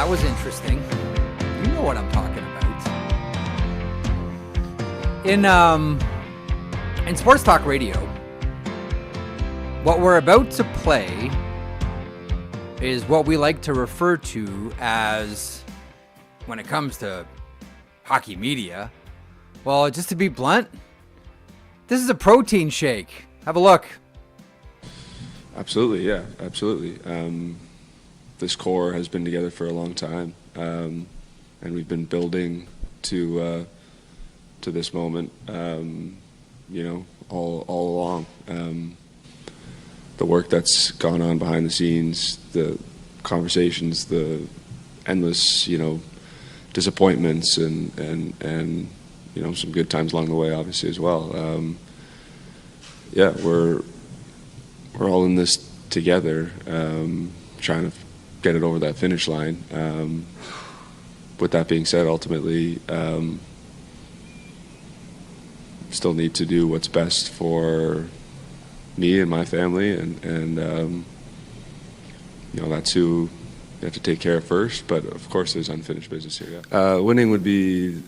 that was interesting. You know what I'm talking about. In Sports Talk Radio, what we're about to play is what we like to refer to as, when it comes to hockey media, well, just to be blunt, this is a protein shake. Have a look. Absolutely, yeah, absolutely. This core has been together for a long time, and we've been building to this moment, all along. The work that's gone on behind the scenes, the conversations, the endless, disappointments, and some good times along the way, obviously as well. We're all in this together, trying to get it over that finish line. With that being said, ultimately, still need to do what's best for me and my family, and that's who you have to take care of first. But of course, there's unfinished business here. Yeah. Winning would be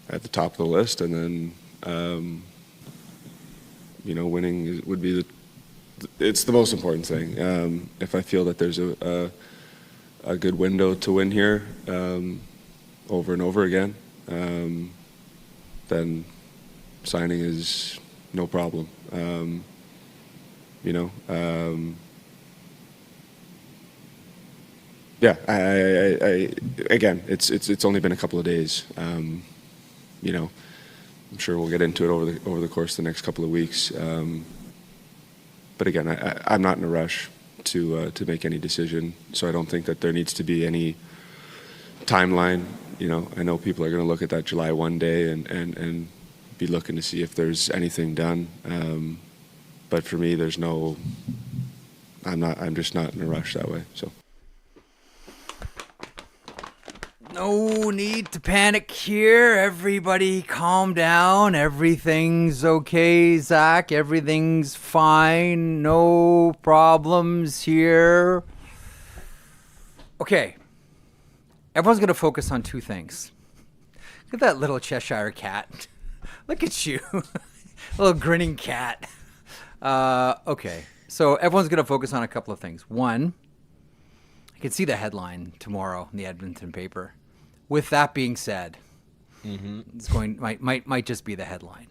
at the top of the list, and then winning would be it's the most important thing. If I feel that there's a good window to win here, over and over again, then signing is no problem. Again, it's only been a couple of days. I'm sure we'll get into it over the course of the next couple of weeks. But again, I'm not in a rush to make any decision, so I don't think that there needs to be any timeline. I know people are going to look at that July 1 day and be looking to see if there's anything done. But for me, I'm just not in a rush that way. So. No need to panic here. Everybody calm down. Everything's okay, Zach. Everything's fine. No problems here. Okay. Everyone's going to focus on two things. Look at that little Cheshire cat. Look at you. Little grinning cat. Okay. So everyone's going to focus on a couple of things. One, I can see the headline tomorrow in the Edmonton paper. With that being said, it's might just be the headline.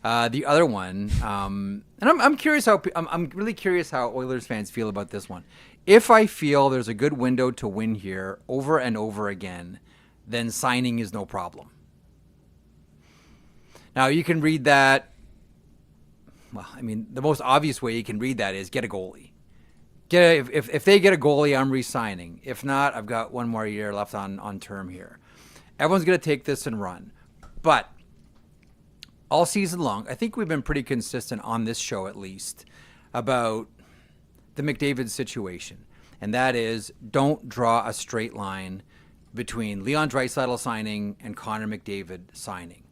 The other one, and I'm curious I'm really curious how Oilers fans feel about this one. If I feel there's a good window to win here over and over again, then signing is no problem. Now you can read that. Well, I mean, the most obvious way you can read that is get a goalie. If they get a goalie, I'm re-signing. If not, I've got one more year left on term here. Everyone's going to take this and run. But all season long, I think we've been pretty consistent on this show at least about the McDavid situation. And that is, don't draw a straight line between Leon Draisaitl signing and Connor McDavid signing,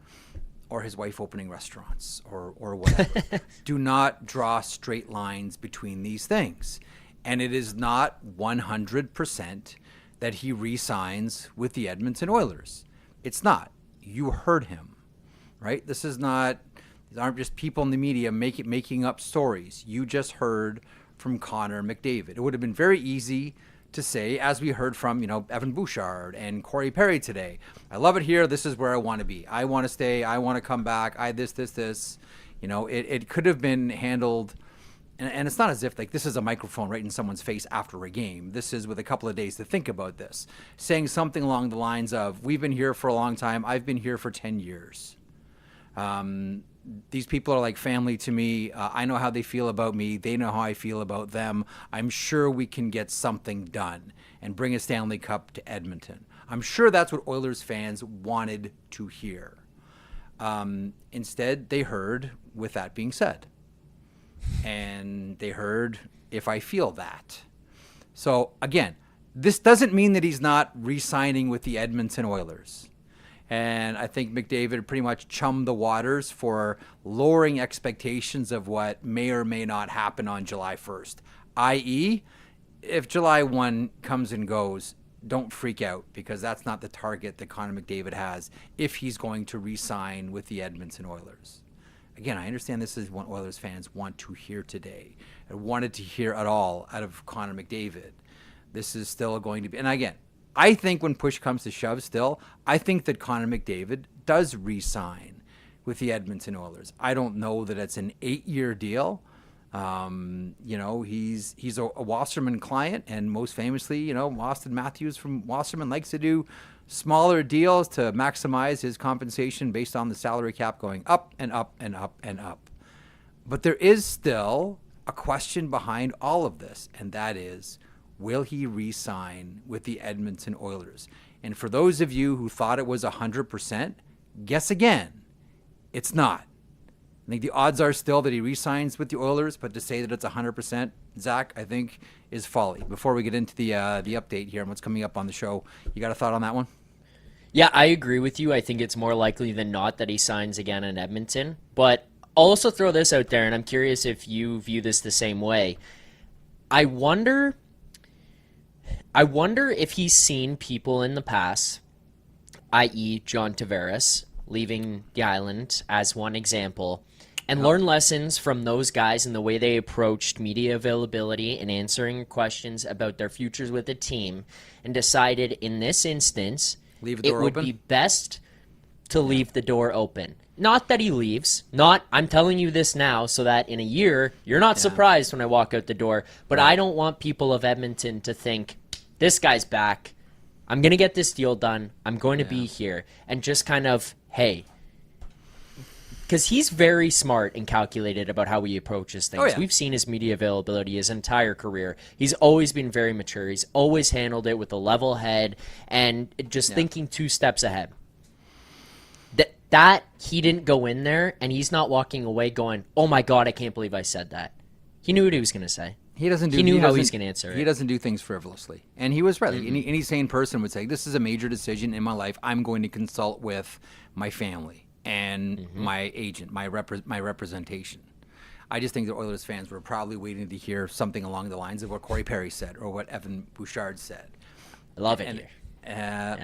or his wife opening restaurants, or whatever. Do not draw straight lines between these things. And it is not 100% that he re-signs with the Edmonton Oilers. It's not. You heard him, right? These aren't just people in the media making up stories. You just heard from Connor McDavid. It would have been very easy to say, as we heard from, Evan Bouchard and Corey Perry today, I love it here. This is where I want to be. I want to stay. I want to come back. This. It could have been handled. And it's not as if this is a microphone right in someone's face after a game. This is with a couple of days to think about this. Saying something along the lines of, we've been here for a long time. I've been here for 10 years. These people are like family to me. I know how they feel about me. They know how I feel about them. I'm sure we can get something done and bring a Stanley Cup to Edmonton. I'm sure that's what Oilers fans wanted to hear. Instead, they heard, with that being said. And they heard, if I feel that. So, again, this doesn't mean that he's not re-signing with the Edmonton Oilers. And I think McDavid pretty much chummed the waters for lowering expectations of what may or may not happen on July 1st. I.e., if July 1 comes and goes, don't freak out, because that's not the target that Connor McDavid has if he's going to re-sign with the Edmonton Oilers. Again, I understand this is what Oilers fans want to hear today, and wanted to hear at all out of Connor McDavid. This is still going to be, and again, I think when push comes to shove still, I think that Connor McDavid does re-sign with the Edmonton Oilers. I don't know that it's an 8-year deal. He's a Wasserman client, and most famously, Austin Matthews from Wasserman likes to do smaller deals to maximize his compensation based on the salary cap going up and up and up and up. But there is still a question behind all of this, and that is, will he re-sign with the Edmonton Oilers? And for those of you who thought it was 100%, guess again, it's not. I think the odds are still that he re-signs with the Oilers, but to say that it's 100%, Zach, I think is folly. Before we get into the update here and what's coming up on the show, you got a thought on that one? Yeah, I agree with you. I think it's more likely than not that he signs again in Edmonton. But I'll also throw this out there, and I'm curious if you view this the same way. I wonder if he's seen people in the past, i.e. John Tavares, leaving the island as one example, and learn lessons from those guys and the way they approached media availability and answering questions about their futures with the team, and decided in this instance it would be best to leave the door open. Not that he leaves. I'm telling you this now so that in a year you're not surprised when I walk out the door. But I don't want people of Edmonton to think, this guy's back. I'm going to get this deal done. I'm going to be here. And just kind of, hey. Because he's very smart and calculated about how he approaches things. Oh, yeah. We've seen his media availability his entire career. He's always been very mature. He's always handled it with a level head and just thinking 2 steps ahead. That he didn't go in there, and he's not walking away going, oh my God, I can't believe I said that. He knew what he was going to say. He knew how he's going to answer it. He doesn't do things frivolously. And he was right. Mm-hmm. Any sane person would say, this is a major decision in my life. I'm going to consult with my family and my agent, my representation. I just think the Oilers fans were probably waiting to hear something along the lines of what Corey Perry said or what Evan Bouchard said. I love it here.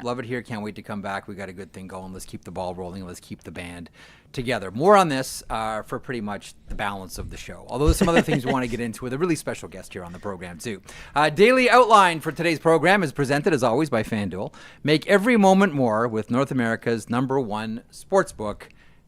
Love it here. Can't wait to come back. We got a good thing going. Let's keep the ball rolling. Let's keep the band together. More on this for pretty much the balance of the show. Although there's some other things we want to get into with a really special guest here on the program too. Daily outline for today's program is presented as always by FanDuel. Make every moment more with North America's #1 sportsbook,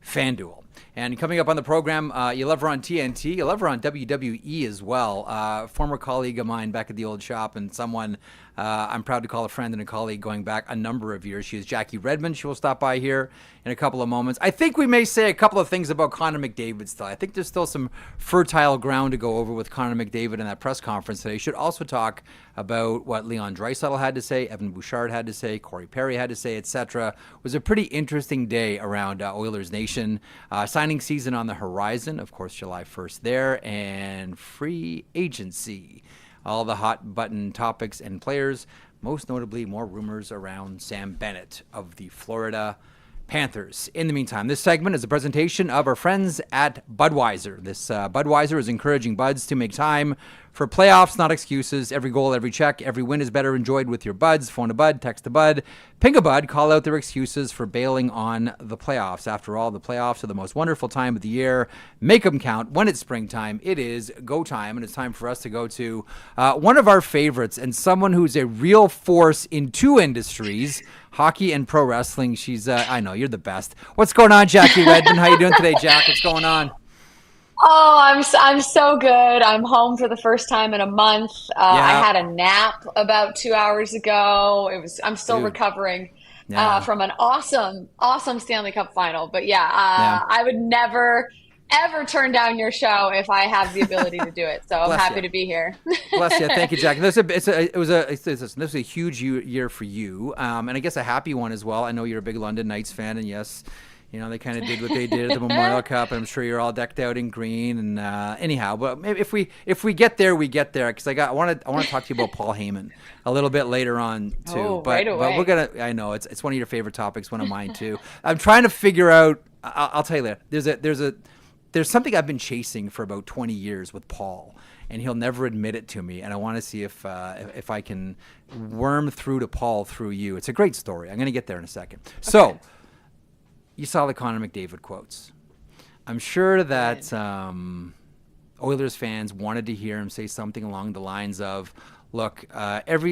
FanDuel. And coming up on the program, you love her on TNT. You love her on WWE as well. Former colleague of mine back at the old shop, and someone I'm proud to call a friend and a colleague going back a number of years. She is Jackie Redmond. She will stop by here in a couple of moments. I think we may say a couple of things about Connor McDavid still. I think there's still some fertile ground to go over with Connor McDavid in that press conference today. Should also talk about what Leon Draisaitl had to say, Evan Bouchard had to say, Corey Perry had to say, etc. It was a pretty interesting day around Oilers Nation. Signing season on the horizon, of course, July 1st there, and free agency. All the hot button topics and players, most notably more rumors around Sam Bennett of the Florida Panthers. In the meantime, this segment is a presentation of our friends at Budweiser. This Budweiser is encouraging buds to make time for playoffs, not excuses. Every goal, every check, every win is better enjoyed with your buds. Phone a bud, text a bud, ping a bud, call out their excuses for bailing on the playoffs. After all, the playoffs are the most wonderful time of the year. Make them count. When it's springtime, it is go time, and it's time for us to go to one of our favorites and someone who's a real force in 2 industries, hockey and pro wrestling. She's, I know, you're the best. What's going on, Jackie Redmond? How you doing today, Jack? What's going on? Oh, I'm so good. I'm home for the first time in a month. I had a nap about 2 hours ago. I'm still recovering from an awesome Stanley Cup Final. But I would never ever turn down your show if I have the ability to do it. So I'm happy to be here. Bless you. Thank you, Jack. This was a huge year for you, and I guess a happy one as well. I know you're a big London Knights fan, and yes, you know, they kind of did what they did at the Memorial Cup, and I'm sure you're all decked out in green. And anyhow, but maybe if we get there, we get there. Because I want to talk to you about Paul Heyman a little bit later on too. But we're gonna. I know it's one of your favorite topics, one of mine too. I'm trying to figure out. I'll tell you that there's something I've been chasing for about 20 years with Paul. and he'll never admit it to me. And I want to see if I can worm through to Paul through you. It's a great story. I'm going to get there in a second. Okay. So you saw the Connor McDavid quotes. I'm sure that Oilers fans wanted to hear him say something along the lines of, look,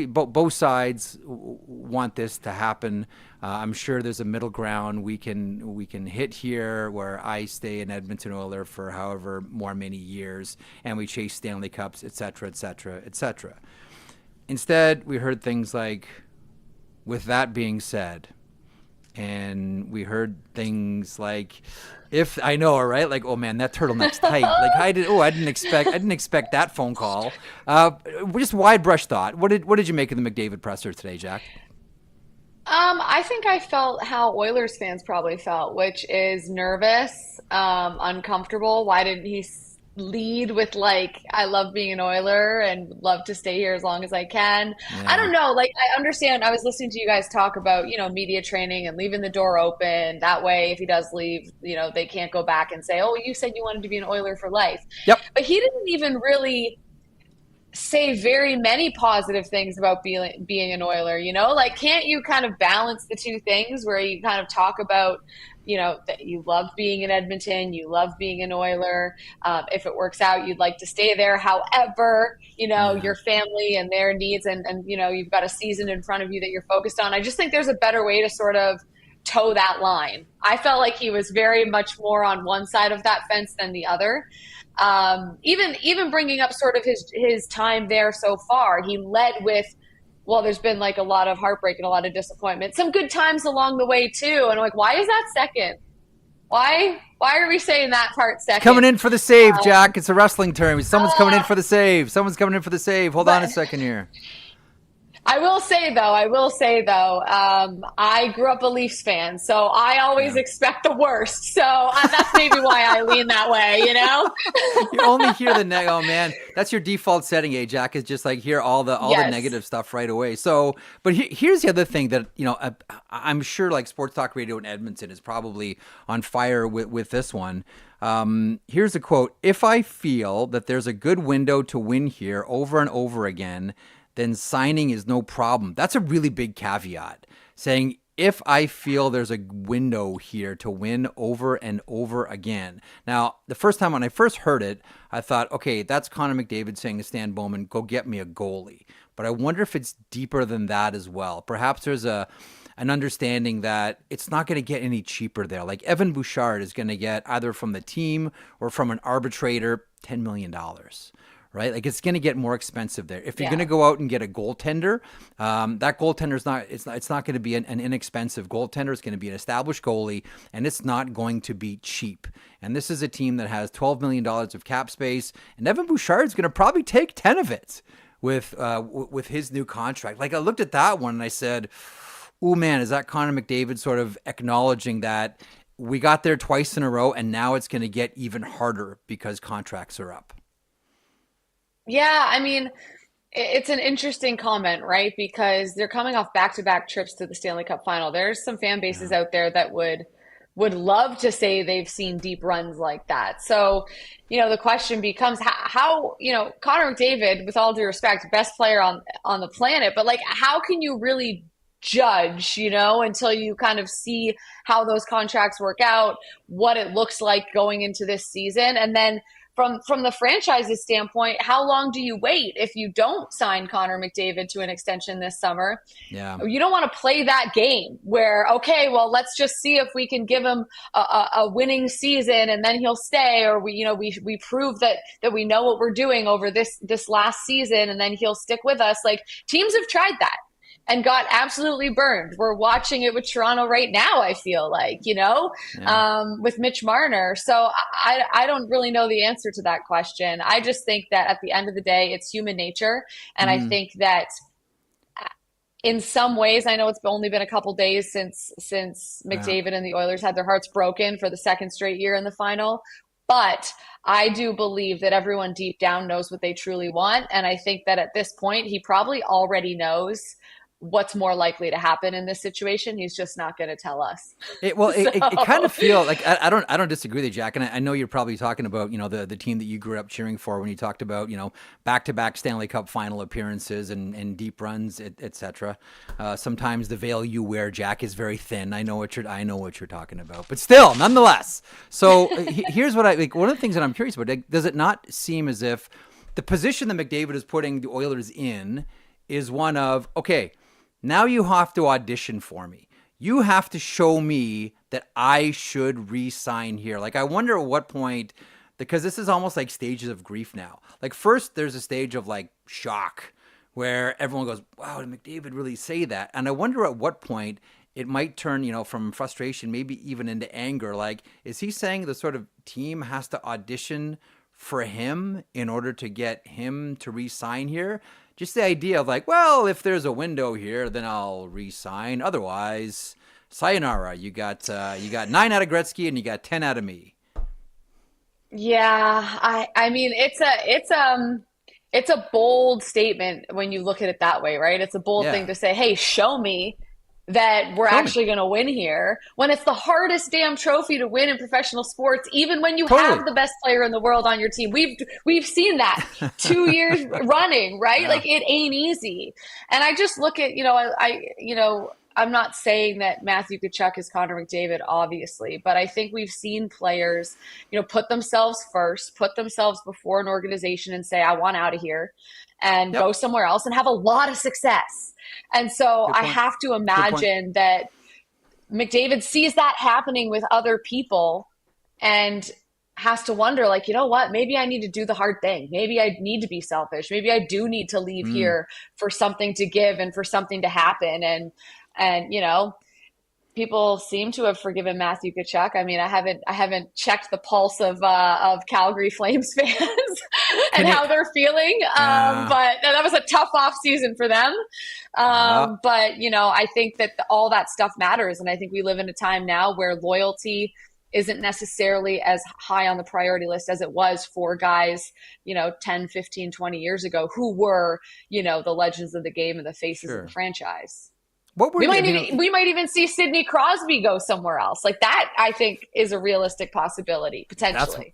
both sides want this to happen. I'm sure there's a middle ground we can hit here, where I stay an Edmonton Oiler for however more many years, and we chase Stanley Cups, et cetera, et cetera, et cetera. Instead, we heard things like, with that being said, and we heard things like, if I know, right? Like, oh man, that turtleneck's tight. Like, I didn't expect that phone call. Just wide brush thought. What did you make of the McDavid presser today, Jack? I think I felt how Oilers fans probably felt, which is nervous, uncomfortable. Why didn't he lead with, like, I love being an Oiler and love to stay here as long as I can? Yeah. I don't know. Like, I understand. I was listening to you guys talk about, media training and leaving the door open. That way, if he does leave, they can't go back and say, oh, you said you wanted to be an Oiler for life. Yep. But he didn't even really say very many positive things about being an Oiler, Like, can't you kind of balance the two things where you kind of talk about, that you love being in Edmonton, you love being an Oiler. If it works out, you'd like to stay there. However, your family and their needs and you've got a season in front of you that you're focused on. I just think there's a better way to sort of toe that line. I felt like he was very much more on one side of that fence than the other. Even bringing up sort of his time there so far, he led with, well, there's been like a lot of heartbreak and a lot of disappointment. Some good times along the way too. And I'm like, why is that second? Why are we saying that part second? Coming in for the save, Jack. It's a wrestling term. Someone's coming in for the save. Someone's coming in for the save. Hold on a second here. I will say though, I grew up a Leafs fan, so I always expect the worst. So that's maybe why I lean that way, You only hear the oh man, that's your default setting, Jack, is just like hear all the negative stuff right away. So, but here's the other thing that I'm sure like Sports Talk Radio in Edmonton is probably on fire with this one. Here's a quote: "If I feel that there's a good window to win here over and over again, then signing is no problem." That's a really big caveat, saying if I feel there's a window here to win over and over again. Now, the first time when I first heard it, I thought, okay, that's Connor McDavid saying to Stan Bowman, go get me a goalie. But I wonder if it's deeper than that as well. Perhaps there's an understanding that it's not going to get any cheaper there. Like Evan Bouchard is going to get either from the team or from an arbitrator $10 million. Right? Like it's going to get more expensive there. If you're going to go out and get a goaltender, that goaltender is not, it's not going to be an inexpensive goaltender. It's going to be an established goalie, and it's not going to be cheap. And this is a team that has $12 million of cap space, and Evan Bouchard is going to probably take 10 of it with his new contract. Like I looked at that one and I said, oh man, is that Connor McDavid sort of acknowledging that we got there twice in a row and now it's going to get even harder because contracts are up? Yeah, I mean, it's an interesting comment, right? Because they're coming off back-to-back trips to the Stanley Cup Final. There's some fan bases out there that would love to say they've seen deep runs like that. So, the question becomes how Connor McDavid, with all due respect, best player on the planet, but like, how can you really judge, until you kind of see how those contracts work out, what it looks like going into this season, and then from the franchise's standpoint, how long do you wait if you don't sign Connor McDavid to an extension this summer? Yeah. You don't want to play that game where, okay, well, let's just see if we can give him a winning season and then he'll stay, or we prove that we know what we're doing over this last season and then he'll stick with us. Like, teams have tried that and got absolutely burned. We're watching it with Toronto right now, I feel like, with Mitch Marner. So I don't really know the answer to that question. I just think that at the end of the day, it's human nature. And I think that in some ways, I know it's only been a couple days since McDavid and the Oilers had their hearts broken for the second straight year in the final. But I do believe that everyone deep down knows what they truly want. And I think that at this point, he probably already knows what's more likely to happen in this situation. He's just not going to tell us. It kind of feels like I don't disagree with you, Jack. And I know you're probably talking about, the team that you grew up cheering for when you talked about, back-to-back Stanley Cup final appearances and deep runs, etc. Sometimes the veil you wear, Jack, is very thin. I know what you're talking about, but still, nonetheless. So here's what one of the things that I'm curious about. Does it not seem as if the position that McDavid is putting the Oilers in is one of, okay, now you have to audition for me. You have to show me that I should re-sign here. Like, I wonder at what point, because this is almost like stages of grief now. Like, first there's a stage of like shock where everyone goes, wow, did McDavid really say that? And I wonder at what point it might turn, from frustration, maybe even into anger. Like, is he saying the sort of team has to audition for him in order to get him to re-sign here? Just the idea of like, well, if there's a window here, then I'll re-sign. Otherwise, sayonara. You got 9 out of Gretzky and you got 10 out of me. Yeah, I mean, it's a bold statement when you look at it that way, right? It's a bold thing to say, hey, show me that we're actually going to win here, when it's the hardest damn trophy to win in professional sports, even when you have the best player in the world on your team. We've seen that 2 years running, right? Yeah. Like, it ain't easy. And I just look at, I'm not saying that Matthew Tkachuk is Connor McDavid, obviously, but I think we've seen players, put themselves first, put themselves before an organization and say, I want out of here, and go somewhere else and have a lot of success. And so I have to imagine that McDavid sees that happening with other people and has to wonder, like, you know what, maybe I need to do the hard thing. Maybe I need to be selfish. Maybe I do need to leave here for something to give and for something to happen. And people seem to have forgiven Matthew Tkachuk. I mean, I haven't checked the pulse of Calgary Flames fans and how they're feeling. But that was a tough off season for them. But I think that all that stuff matters, and I think we live in a time now where loyalty isn't necessarily as high on the priority list as it was for guys, 10, 15, 20 years ago who were, the legends of the game and the faces of the franchise. We might even see Sidney Crosby go somewhere else. Like, that, I think, is a realistic possibility, potentially.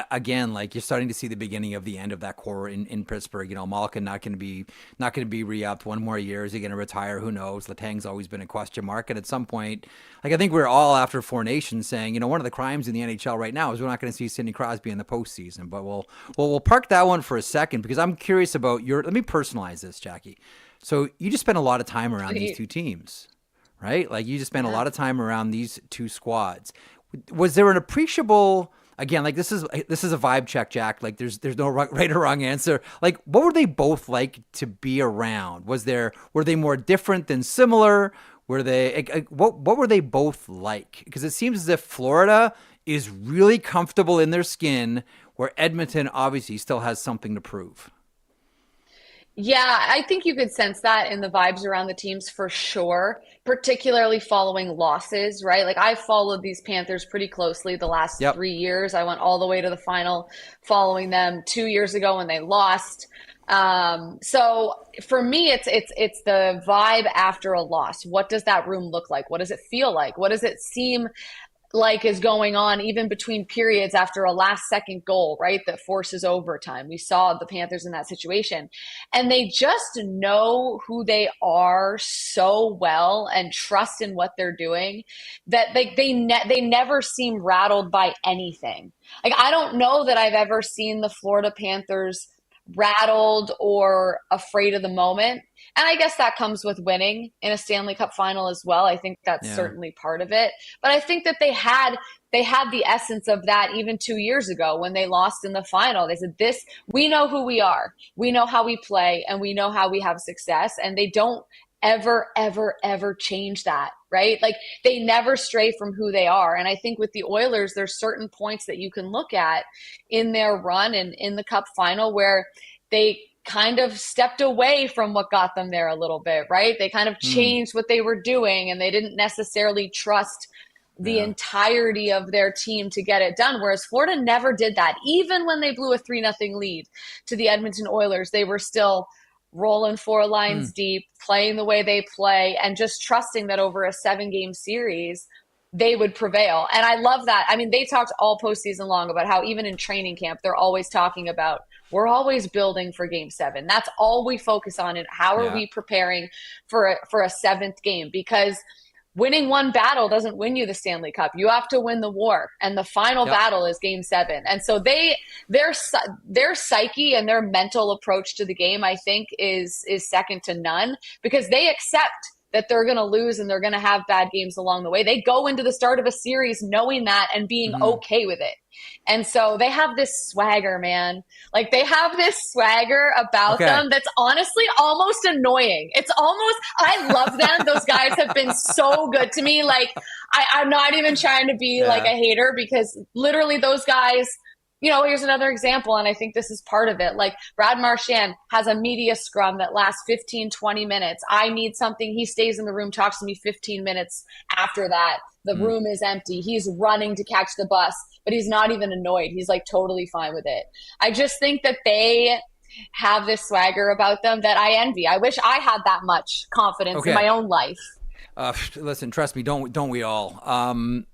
Again, like, you're starting to see the beginning of the end of that core in Pittsburgh. Malkin not going to be re-upped one more year. Is he going to retire? Who knows? Letang's always been a question mark. And at some point, like, I think we're all after Four Nations saying, one of the crimes in the NHL right now is we're not going to see Sidney Crosby in the postseason. But we'll park that one for a second, because I'm curious about let me personalize this, Jackie. So you just spent a lot of time around these two teams, right? Like, you just spent a lot of time around these two squads. Was there an appreciable, again, like, this is a vibe check, Jack. Like, there's no right or wrong answer. Like, what were they both like to be around? Were they more different than similar? What were they both like? Because it seems as if Florida is really comfortable in their skin, where Edmonton obviously still has something to prove. Yeah, I think you could sense that in the vibes around the teams for sure, particularly following losses, right? Like, I followed these Panthers pretty closely the last 3 years. I went all the way to the final following them 2 years ago when they lost. So for me, it's the vibe after a loss. What does that room look like? What does it feel like? What does it seem like is going on even between periods after a last second goal, right? That forces overtime. We saw the Panthers in that situation, and they just know who they are so well and trust in what they're doing that they never seem rattled by anything. Like, I don't know that I've ever seen the Florida Panthers rattled or afraid of the moment. And I guess that comes with winning in a Stanley Cup final as well. I think that's certainly part of it. But I think that they had the essence of that even 2 years ago when they lost in the final. They said, we know who we are. We know how we play, and we know how we have success. And they don't ever, ever, ever change that, right? Like, they never stray from who they are. And I think with the Oilers, there's certain points that you can look at in their run and in the Cup final where they kind of stepped away from what got them there a little bit, right? They kind of changed what they were doing, and they didn't necessarily trust the entirety of their team to get it done. Whereas Florida never did that. Even when they blew a 3-0 lead to the Edmonton Oilers, they were still rolling 4 lines deep, playing the way they play, and just trusting that over a 7-game series, they would prevail. And I love that. I mean, they talked all postseason long about how even in training camp, they're always talking about, we're always building for game 7. That's all we focus on. And how are we preparing for a 7th game? Because winning one battle doesn't win you the Stanley Cup. You have to win the war. And the final battle is game 7. And so their psyche and their mental approach to the game, I think, is second to none, because they accept that they're going to lose and they're going to have bad games along the way. They go into the start of a series knowing that and being okay with it. And so they have this swagger, man. Like, they have this swagger about them that's honestly almost annoying. It's almost, I love them. Those guys have been so good to me. Like, I'm not even trying to be like a hater, because literally those guys, you know, here's another example, and I think this is part of it. Like, Brad Marchand has a media scrum that lasts 15, 20 minutes. I need something. He stays in the room, talks to me 15 minutes after that. The room is empty. He's running to catch the bus, but he's not even annoyed. He's like totally fine with it. I just think that they have this swagger about them that I envy. I wish I had that much confidence in my own life. Listen, trust me, don't we all?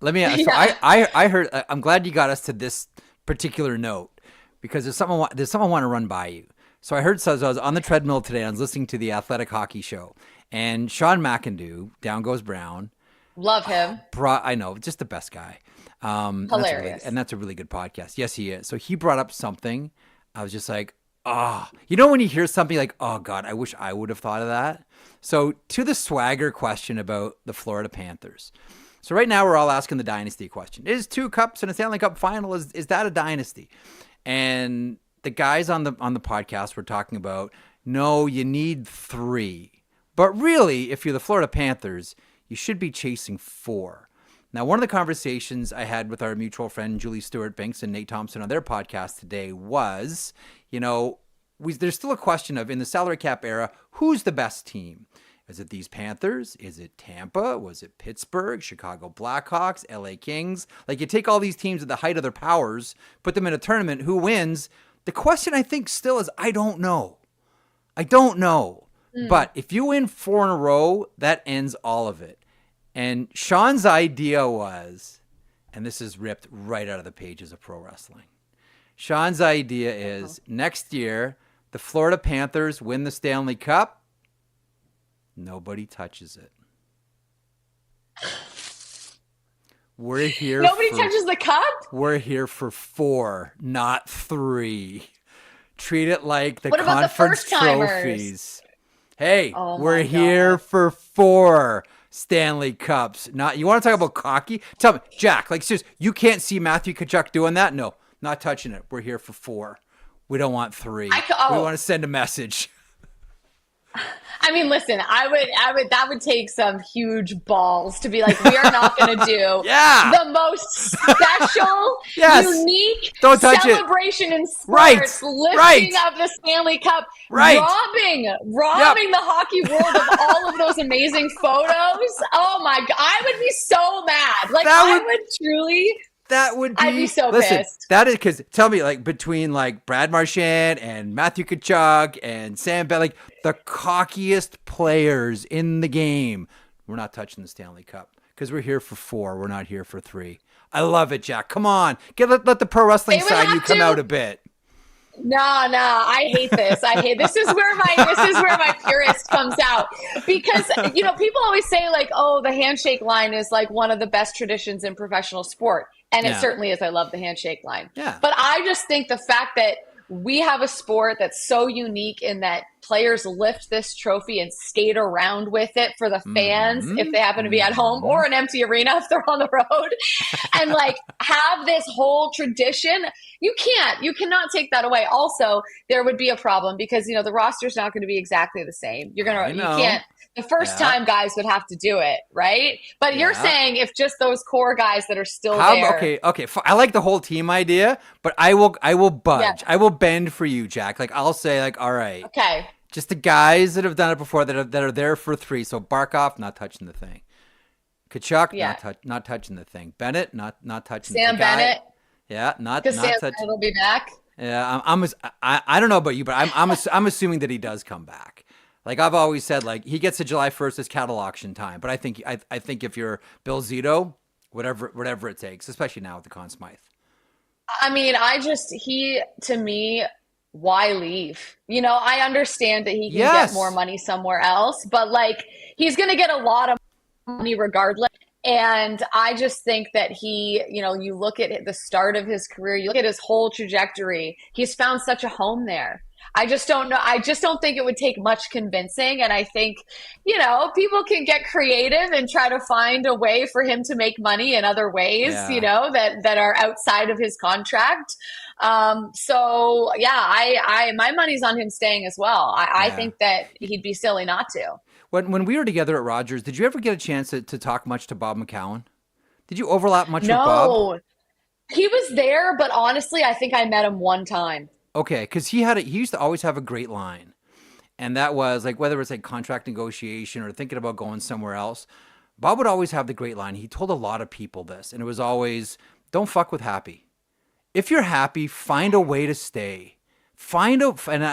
Let me ask. So I heard. I'm glad you got us to this particular note, because there's something I want to run by you. So I heard, so I was on the treadmill today, I was listening to the Athletic Hockey Show, and Sean McIndoe, Down Goes Brown. Love him. I know, just the best guy. Hilarious. That's a really good podcast. Yes, he is. So he brought up something. I was just like, you know when you hear something like, oh God, I wish I would have thought of that. So to the swagger question about the Florida Panthers. So right now we're all asking the dynasty question. Is 2 cups and a Stanley Cup final, is that a dynasty? And the guys on the podcast were talking about, no, you need 3. But really, if you're the Florida Panthers, you should be chasing 4. Now, one of the conversations I had with our mutual friend Julie Stewart-Binks and Nate Thompson on their podcast today was, you know, there's still a question of, in the salary cap era, who's the best team? Is it these Panthers? Is it Tampa? Was it Pittsburgh, Chicago Blackhawks, LA Kings? Like, you take all these teams at the height of their powers, put them in a tournament, who wins? The question, I think, still is, I don't know. But if you win 4 in a row, that ends all of it. And Sean's idea was, and this is ripped right out of the pages of pro wrestling. Sean's idea is, next year, the Florida Panthers win the Stanley Cup. Nobody touches it. We're here. Nobody touches the cup? We're here for 4, not 3. Treat it like the what about conference the first-timers? trophies. Hey, we're here for 4 Stanley Cups. Not, you want to talk about cocky? Tell me, Jack, like, seriously, you can't see Matthew Tkachuk doing that? No, not touching it. We're here for 4. We don't want 3. We want to send a message. I mean, listen, that would take some huge balls to be like, we are not going to do the most special, unique celebration in sports, lifting of the Stanley Cup, robbing the hockey world of all of those amazing photos. Oh my God, I would be so mad. Like, I would truly. That would be. I'd be so pissed. That is, because tell me, like, between like Brad Marchand and Matthew Tkachuk and Sam Bennett, like the cockiest players in the game, we're not touching the Stanley Cup because we're here for 4. We're not here for 3. I love it, Jack. Come on, let the pro wrestling side you come out a bit. No, I hate this. This is where my purist comes out, because, you know, people always say like, oh, the handshake line is like one of the best traditions in professional sport. And it certainly is. I love the handshake line. Yeah. But I just think the fact that we have a sport that's so unique in that players lift this trophy and skate around with it for the fans if they happen to be at home, or an empty arena if they're on the road, and like have this whole tradition. You cannot take that away. Also, there would be a problem because, you know, the roster's not going to be exactly the same. You can't. The first time guys would have to do it, right? But you're saying if just those core guys that are still there. Okay. I like the whole team idea, but I will budge. Yeah. I will bend for you, Jack. Like, I'll say, like, all right. Okay. Just the guys that have done it before that are there for 3. So Barkov, not touching the thing. Kachuk, not touching the thing. Bennett, not touching the thing. Sam Bennett. Yeah, not because Sam touching. Bennett will be back. Yeah, I don't know about you, but I'm assuming that he does come back. Like I've always said, like he gets to July 1st as cattle auction time. But I think if you're Bill Zito, whatever it takes, especially now with the Conn Smythe. I mean, to me, why leave? I understand that he can get more money somewhere else, but like he's going to get a lot of money regardless. And I just think that you look at the start of his career, you look at his whole trajectory, he's found such a home there. I just don't know. I just don't think it would take much convincing. And I think, people can get creative and try to find a way for him to make money in other ways, that are outside of his contract. So yeah, my money's on him staying as well. I think that he'd be silly not to. When we were together at Rogers, did you ever get a chance to talk much to Bob McCown? Did you overlap much with Bob? No, he was there, but honestly, I think I met him one time. Okay, because he used to always have a great line, and that was like whether it's like contract negotiation or thinking about going somewhere else. Bob would always have the great line. He told a lot of people this, and it was always, "Don't fuck with happy. If you're happy, find a way to stay. And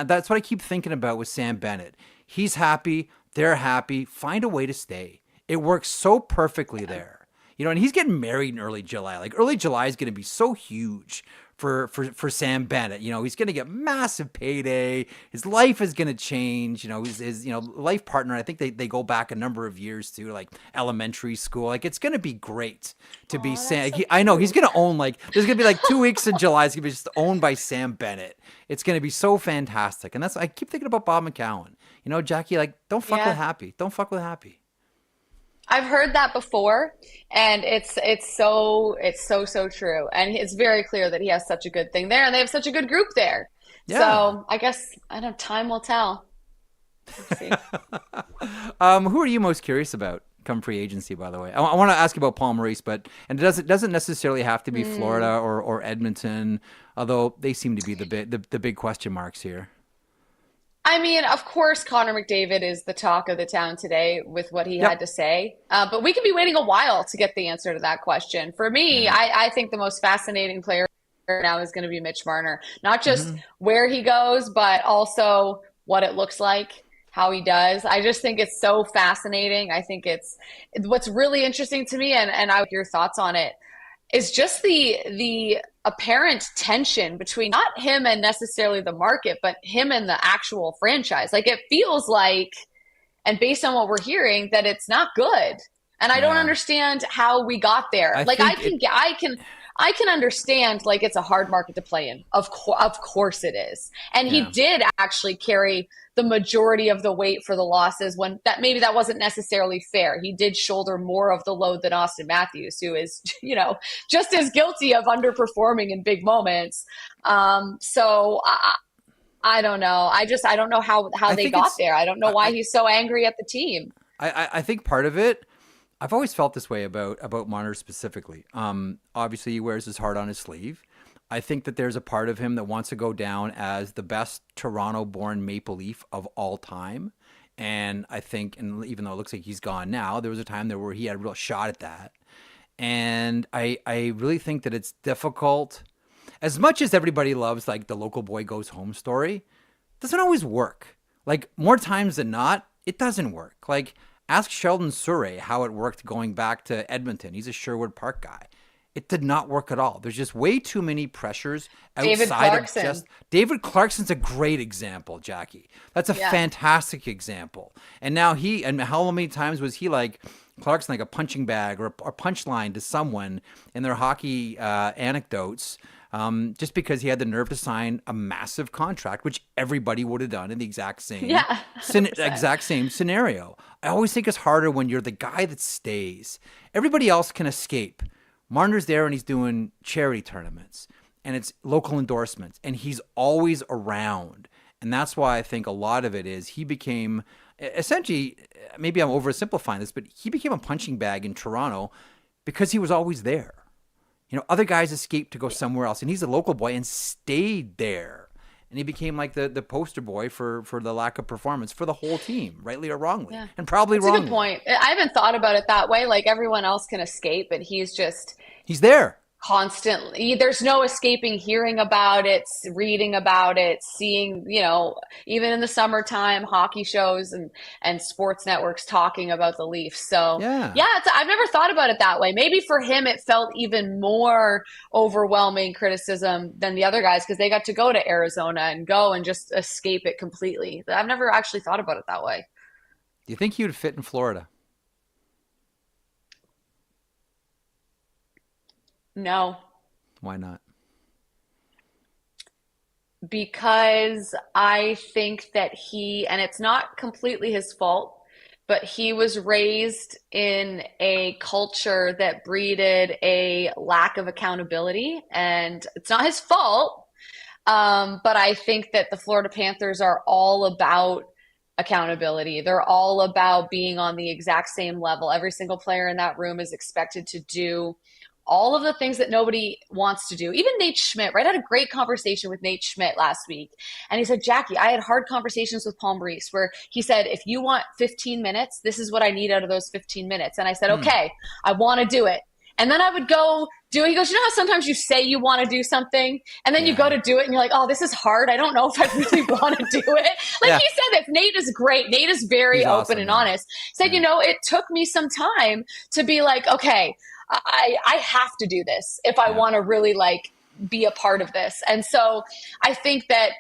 that's what I keep thinking about with Sam Bennett. He's happy, they're happy. Find a way to stay. It works so perfectly there, And he's getting married in early July. Like early July is going to be so huge for Sam Bennett. He's going to get massive payday. His life is going to change. His life partner, I think they go back a number of years to like elementary school. Like it's going to be great to be Sam. I know he's going to own there's going to be like 2 weeks in July. It's going to be just owned by Sam Bennett. It's going to be so fantastic. And I keep thinking about Bob McCown. Jackie, like don't fuck with happy. Don't fuck with happy. I've heard that before, and it's so true. And it's very clear that he has such a good thing there, and they have such a good group there. Yeah. So I guess time will tell. Let's see. Who are you most curious about come free agency? By the way, I want to ask you about Paul Maurice, but it doesn't necessarily have to be Florida or Edmonton, although they seem to be the big question marks here. I mean, of course, Connor McDavid is the talk of the town today with what he had to say. But we could be waiting a while to get the answer to that question. For me, I think the most fascinating player now is going to be Mitch Marner. Not just where he goes, but also what it looks like, how he does. I just think it's so fascinating. I think what's really interesting to me, and I would your thoughts on it, is just the apparent tension between not him and necessarily the market, but him and the actual franchise. Like it feels like, and based on what we're hearing, that it's not good. And I don't understand how we got there. I can understand like it's a hard market to play in. Of course it is. And he did actually carry the majority of the weight for the losses when that wasn't necessarily fair. He did shoulder more of the load than Austin Matthews, who is, just as guilty of underperforming in big moments. So I don't know. I don't know how they got there. I don't know why he's so angry at the team. I think part of it, I've always felt this way about Marner specifically. Obviously he wears his heart on his sleeve. I think that there's a part of him that wants to go down as the best Toronto-born Maple Leaf of all time. And I think, and even though it looks like he's gone now, there was a time there where he had a real shot at that. And I really think that it's difficult. As much as everybody loves like the local boy goes home story, it doesn't always work. Like more times than not, it doesn't work. Like ask Sheldon Surrey how it worked going back to Edmonton. He's a Sherwood Park guy. It did not work at all. There's just way too many pressures outside of just David Clarkson's a great example, Jackie. That's a fantastic example. And now how many times was he like Clarkson like a punching bag or a punchline to someone in their hockey anecdotes just because he had the nerve to sign a massive contract, which everybody would have done in the exact same exact same scenario. I always think it's harder when you're the guy that stays. Everybody else can escape. Marner's there and he's doing charity tournaments and it's local endorsements and he's always around. And that's why I think a lot of it is he became essentially, maybe I'm oversimplifying this, but he became a punching bag in Toronto because he was always there. Other guys escaped to go somewhere else and he's a local boy and stayed there. And he became like the poster boy for the lack of performance for the whole team, rightly or wrongly, and probably wrongly. That's a good point. I haven't thought about it that way. Like everyone else can escape, but he's there. constantly. There's no escaping hearing about it, reading about it, seeing, even in the summertime, hockey shows and sports networks talking about the Leafs. So Yeah, I've never thought about it that way. Maybe for him, it felt even more overwhelming criticism than the other guys because they got to go to Arizona and go and just escape it completely. I've never actually thought about it that way. do you think he would fit in Florida? No. Why not? Because I think that and it's not completely his fault, but he was raised in a culture that breeded a lack of accountability, and it's not his fault. But I think that the Florida Panthers are all about accountability. They're all about being on the exact same level. Every single player in that room is expected to do all of the things that nobody wants to do. Even Nate Schmidt, right? I had a great conversation with Nate Schmidt last week. And he said, Jackie, I had hard conversations with Paul Maurice where he said, if you want 15 minutes, this is what I need out of those 15 minutes. And I said, okay, I want to do it. And then I would go do it. He goes, you know how sometimes you say you want to do something and then you go to do it and you're like, oh, this is hard. I don't know if I really want to do it. Like he said this. Nate is great. Nate is very He's open awesome, and man. honest. Said, it took me some time to be like, okay, I have to do this if I want to really be a part of this. And so I think that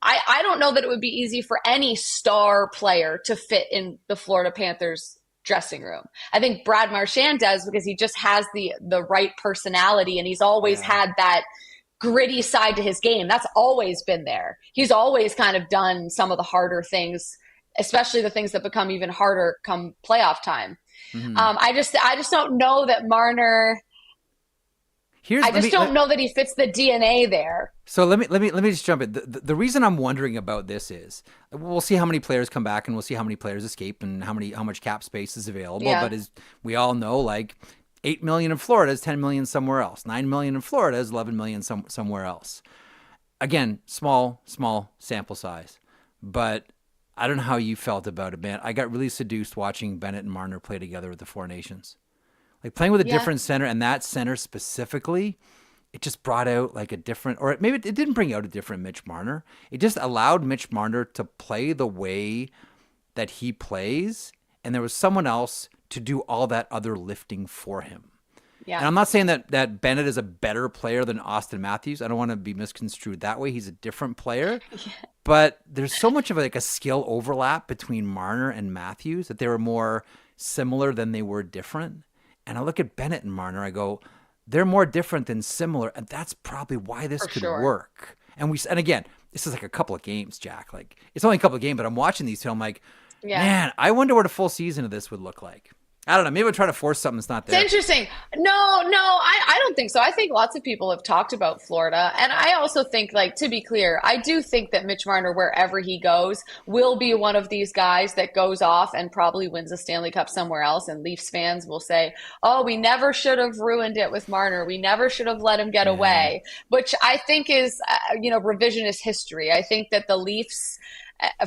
I don't know that it would be easy for any star player to fit in the Florida Panthers dressing room. I think Brad Marchand does because he just has the right personality and he's always had that gritty side to his game. That's always been there. He's always kind of done some of the harder things, especially the things that become even harder come playoff time. Mm-hmm. I just don't know that Marner. Don't know that he fits the DNA there. So let me just jump in. The reason I'm wondering about this is we'll see how many players come back and we'll see how many players escape and how much cap space is available. Yeah. But as we all know, 8 million in Florida is 10 million somewhere else. 9 million in Florida is 11 million somewhere else. Again, small sample size, but I don't know how you felt about it, man. I got really seduced watching Bennett and Marner play together with the Four Nations. Playing with a different center, and that center specifically, it just brought out a different, or maybe it didn't bring out a different Mitch Marner. It just allowed Mitch Marner to play the way that he plays, and there was someone else to do all that other lifting for him. Yeah. And I'm not saying that Bennett is a better player than Austin Matthews. I don't want to be misconstrued that way. He's a different player. But there's so much of a skill overlap between Marner and Matthews that they were more similar than they were different. And I look at Bennett and Marner, I go, they're more different than similar, and that's probably why this could work. And again, this is a couple of games, Jack. It's only a couple of games, but I'm watching these two. I'm like, man, I wonder what a full season of this would look like. I don't know. Maybe we'll try to force something that's not there. It's interesting. No, I don't think so. I think lots of people have talked about Florida. And I also think, to be clear, I do think that Mitch Marner, wherever he goes, will be one of these guys that goes off and probably wins a Stanley Cup somewhere else. And Leafs fans will say, oh, we never should have ruined it with Marner. We never should have let him get away, which I think is, revisionist history. I think that the Leafs,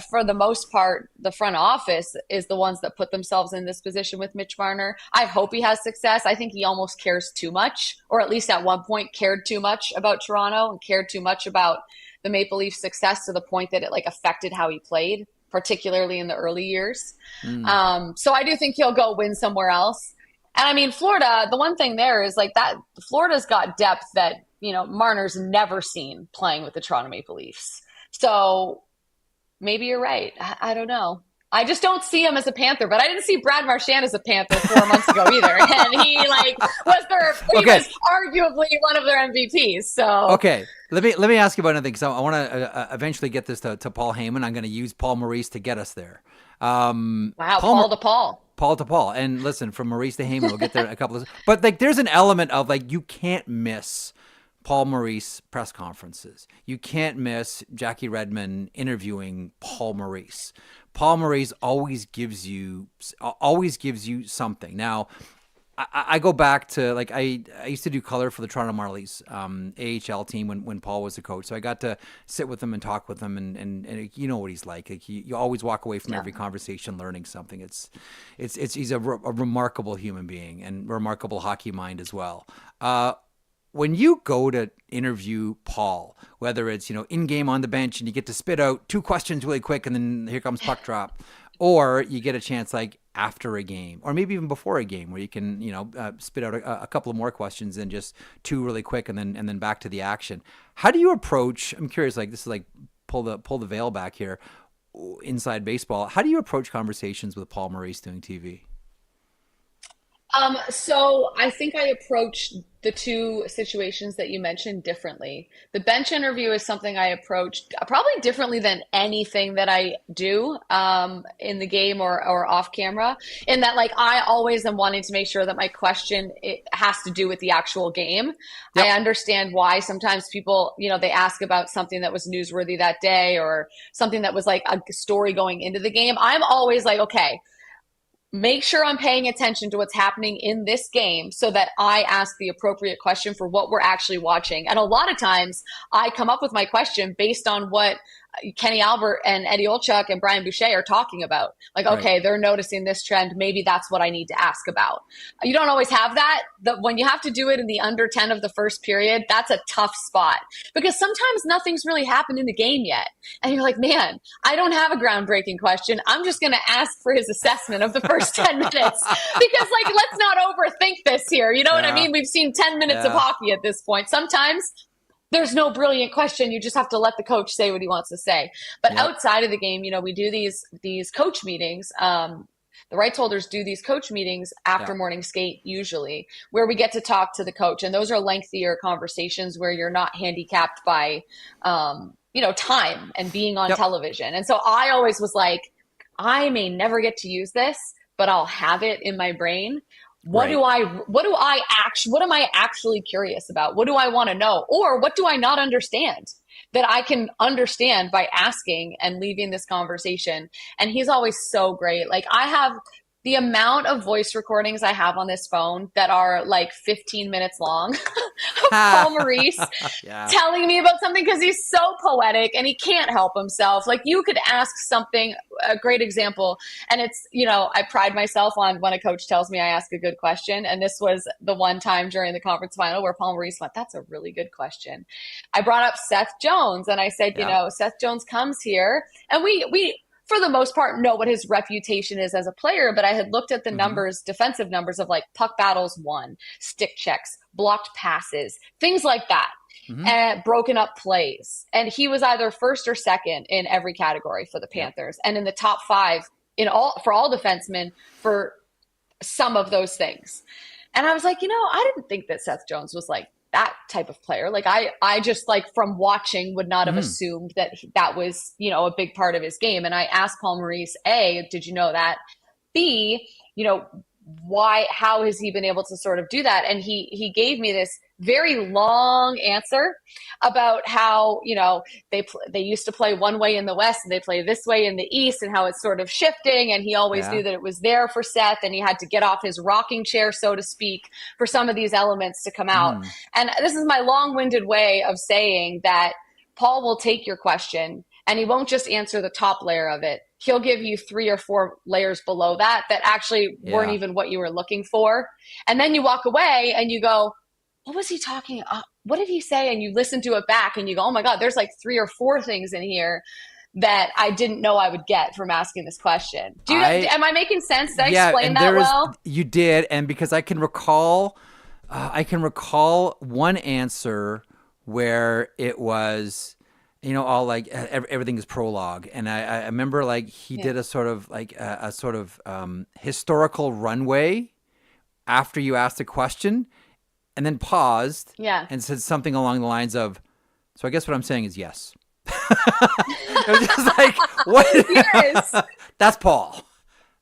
for the most part, the front office is the ones that put themselves in this position with Mitch Marner. I hope he has success. I think he almost cares too much, or at least at one point cared too much about Toronto and cared too much about the Maple Leafs' success to the point that it affected how he played, particularly in the early years. So I do think he'll go win somewhere else. And I mean, Florida, the one thing there is that Florida's got depth that, Marner's never seen playing with the Toronto Maple Leafs. So maybe you're right. I don't know. I just don't see him as a Panther, but I didn't see Brad Marchand as a Panther 4 months ago either. And he was arguably one of their MVPs. So okay, let me ask you about another thing. So I want to eventually get this to Paul Heyman. I'm going to use Paul Maurice to get us there. Wow, Paul to Paul. Paul to Paul. And listen, from Maurice to Heyman, we'll get there in a couple of. But there's an element of you can't miss Paul Maurice press conferences. You can't miss Jackie Redmond interviewing Paul Maurice. Paul Maurice always gives you something. Now, I go back to I used to do color for the Toronto Marlies AHL team when Paul was the coach. So I got to sit with him and talk with him, and you know what he's like. You always walk away from every conversation learning something. He's a remarkable human being and remarkable hockey mind as well. when you go to interview Paul, whether it's, in game on the bench and you get to spit out 2 questions really quick and then here comes puck drop, or you get a chance like after a game or maybe even before a game where you can, spit out a couple of more questions than just 2 really quick and then back to the action. How do you approach, I'm curious, like this is like pull the veil back here inside baseball. How do you approach conversations with Paul Maurice doing TV? So I think I approach the 2 situations that you mentioned differently. The bench interview is something I approached probably differently than anything that I do in the game or off camera, in that like I always am wanting to make sure that my question it has to do with the actual game. Yep. I understand why sometimes people, they ask about something that was newsworthy that day or something that was like a story going into the game. I'm always like, okay, make sure I'm paying attention to what's happening in this game so that I ask the appropriate question for what we're actually watching. And a lot of times I come up with my question based on what Kenny Albert and Eddie Olchuk and Brian Boucher are talking about. Like, okay, right. They're noticing this trend. Maybe that's what I need to ask about. You don't always have that. When you have to do it in the under 10 of the first period, that's a tough spot because sometimes nothing's really happened in the game yet. And you're like, man, I don't have a groundbreaking question. I'm just going to ask for his assessment of the first 10 minutes because like, let's not overthink this here. You know what I mean? We've seen 10 minutes of hockey at this point. Sometimes there's no brilliant question. You just have to let the coach say what he wants to say. But outside of the game, we do these coach meetings. The rights holders do these coach meetings after morning skate usually, where we get to talk to the coach. And those are lengthier conversations where you're not handicapped by, time and being on television. And so I always was like, I may never get to use this, but I'll have it in my brain. What am I actually curious about? What do I want to know? Or what do I not understand that I can understand by asking and leaving this conversation? And he's always so great. Like I have the amount of voice recordings I have on this phone that are like 15 minutes long of Paul Maurice telling me about something because he's so poetic and he can't help himself. Like you could ask something, a great example, and it's, I pride myself on when a coach tells me I ask a good question. And this was the one time during the conference final where Paul Maurice went, that's a really good question. I brought up Seth Jones and I said, Seth Jones comes here and we for the most part, know what his reputation is as a player, but I had looked at the numbers, defensive numbers of like puck battles won, stick checks, blocked passes, things like that, and broken up plays. And he was either first or second in every category for the Panthers and in the top 5 for all defensemen for some of those things. And I was like, I didn't think that Seth Jones was like that type of player. Like I just like from watching would not have assumed that was, a big part of his game. And I asked Paul Maurice, A, did you know that? B, how has he been able to sort of do that? And he gave me this very long answer about how, they used to play one way in the West and they play this way in the East and how it's sort of shifting. And he always knew that it was there for Seth and he had to get off his rocking chair, so to speak, for some of these elements to come out. And this is my long-winded way of saying that Paul will take your question and he won't just answer the top layer of it. He'll give you 3 or 4 layers below that actually weren't even what you were looking for. And then you walk away and you go, what was he talking about? What did he say? And you listen to it back and you go, oh my God, there's like 3 or 4 things in here that I didn't know I would get from asking this question. Am I making sense? Did I explain that well? You did. And because I can recall one answer where it was, all like everything is prologue. And I remember like he did a sort of like a sort of historical runway after you asked a question. And then paused and said something along the lines of, so I guess what I'm saying is yes. It was just like, what? Yes. That's Paul.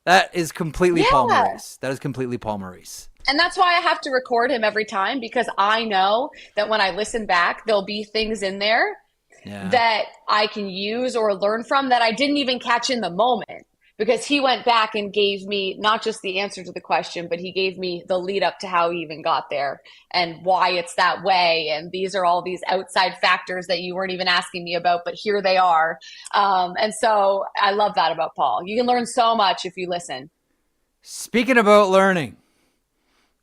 That is completely Paul Maurice. That is completely Paul Maurice. And that's why I have to record him every time because I know that when I listen back, there'll be things in there that I can use or learn from that I didn't even catch in the moment. Because he went back and gave me not just the answer to the question, but he gave me the lead up to how he even got there and why it's that way. And these are all these outside factors that you weren't even asking me about, but here they are. And so I love that about Paul. You can learn so much if you listen. Speaking about learning,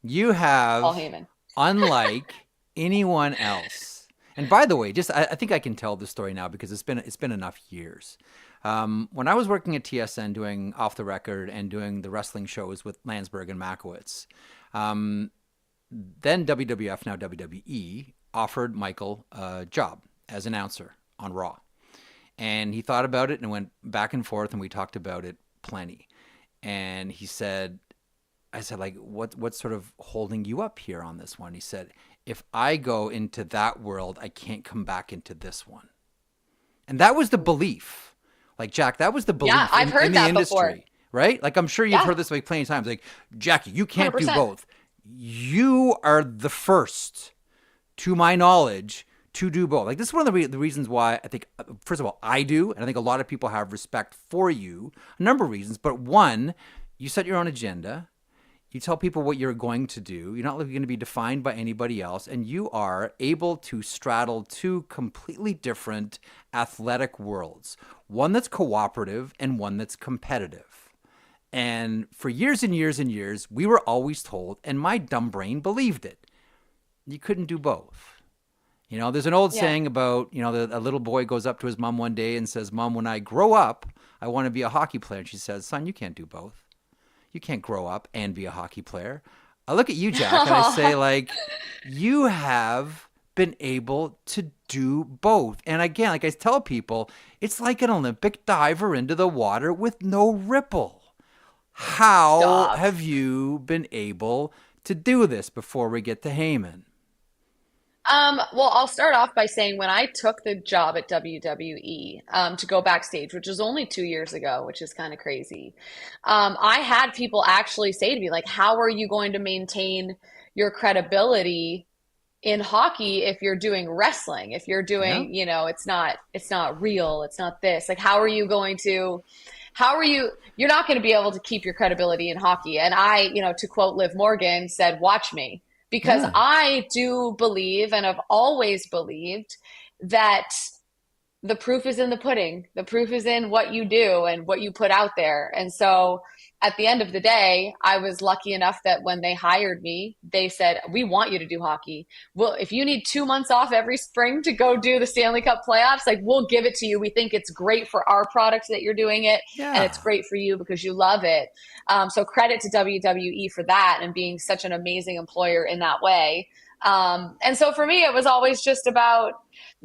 you have, Paul Heyman. unlike anyone else. And by the way, I think I can tell the story now because it's been enough years. When I was working at TSN doing Off the Record and doing the wrestling shows with Landsberg and Makowitz, then WWF, now WWE, offered Michael a job as announcer on Raw. And he thought about it and went back and forth, and we talked about it plenty. And he said, I said, like, what's sort of holding you up here on this one? He said, if I go into that world, I can't come back into this one. And that was the belief. Like, Jack, that was the belief I've heard in the that industry, before. Right? Like, I'm sure you've heard this like plenty of times. Like, Jackie, you can't 100%. do both. You are the first, to my knowledge, to do both. Like, this is one of the reasons why I think, first of all, I do, and I think a lot of people have respect for you. A number of reasons, but one, you set your own agenda. You tell people what you're going to do. You're not going to be defined by anybody else, and you are able to straddle two completely different athletic worlds. One that's cooperative and one that's competitive. And for years and years and years, we were always told, and my dumb brain believed it, you couldn't do both. You know, there's an old saying about, you know, a little boy goes up to his mom one day and says, Mom, when I grow up, I want to be a hockey player. And she says, son, you can't do both. You can't grow up and be a hockey player. I look at you, Jack, and I say, like, you have been able to do both. And again, like I tell people, it's like an Olympic diver into the water with no ripple. How have you been able to do this before we get to Heyman? Well, I'll start off by saying when I took the job at WWE to go backstage, which was only 2 years ago, which is kind of crazy, I had people actually say to me, like, how are you going to maintain your credibility in hockey if you're doing wrestling? If you're doing, you know, it's not real, it's not this. Like, you're not going to be able to keep your credibility in hockey. And I, you know, to quote Liv Morgan, said, watch me. Because I do believe and have always believed that the proof is in the pudding. The proof is in what you do and what you put out there. And so at the end of the day, I was lucky enough that when they hired me, they said, we want you to do hockey. Well, if you need 2 months off every spring to go do the Stanley Cup playoffs, like, we'll give it to you. We think it's great for our product that you're doing it. And it's great for you because you love it. So credit to WWE for that and being such an amazing employer in that way. And so for me, it was always just about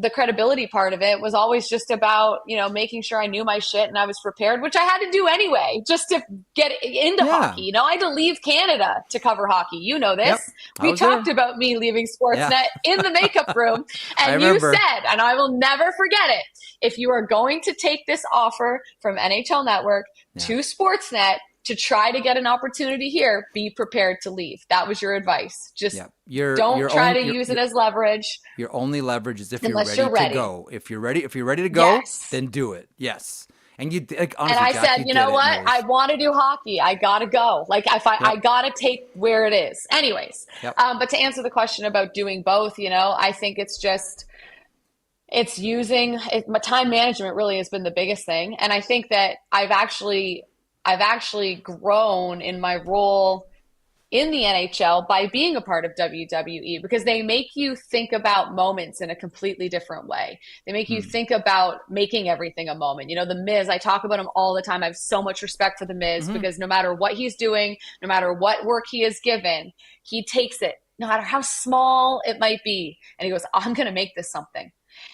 the credibility part of it was always just about, you know, making sure I knew my shit and I was prepared, which I had to do anyway, just to get into hockey. You know, I had to leave Canada to cover hockey. You know this. We talked about me leaving Sportsnet in the makeup room. And you said, and I will never forget it, if you are going to take this offer from NHL Network to Sportsnet, to try to get an opportunity here, be prepared to leave. That was your advice. Just don't try to use it as leverage. Your only leverage is if you're ready to go. If you're ready to go, then do it. Yes. And you, like, honestly, and I Jack, said, you know what? I want to do hockey. I gotta go. Like, I gotta take where it is. Anyways, but to answer the question about doing both, you know, I think it's just my time management really has been the biggest thing, and I think that I've actually grown in my role in the NHL by being a part of WWE, because they make you think about moments in a completely different way. They make you think about making everything a moment. You know, The Miz, I talk about him all the time. I have so much respect for The Miz because no matter what he's doing, no matter what work he is given, he takes it, no matter how small it might be. And he goes, I'm going to make this something.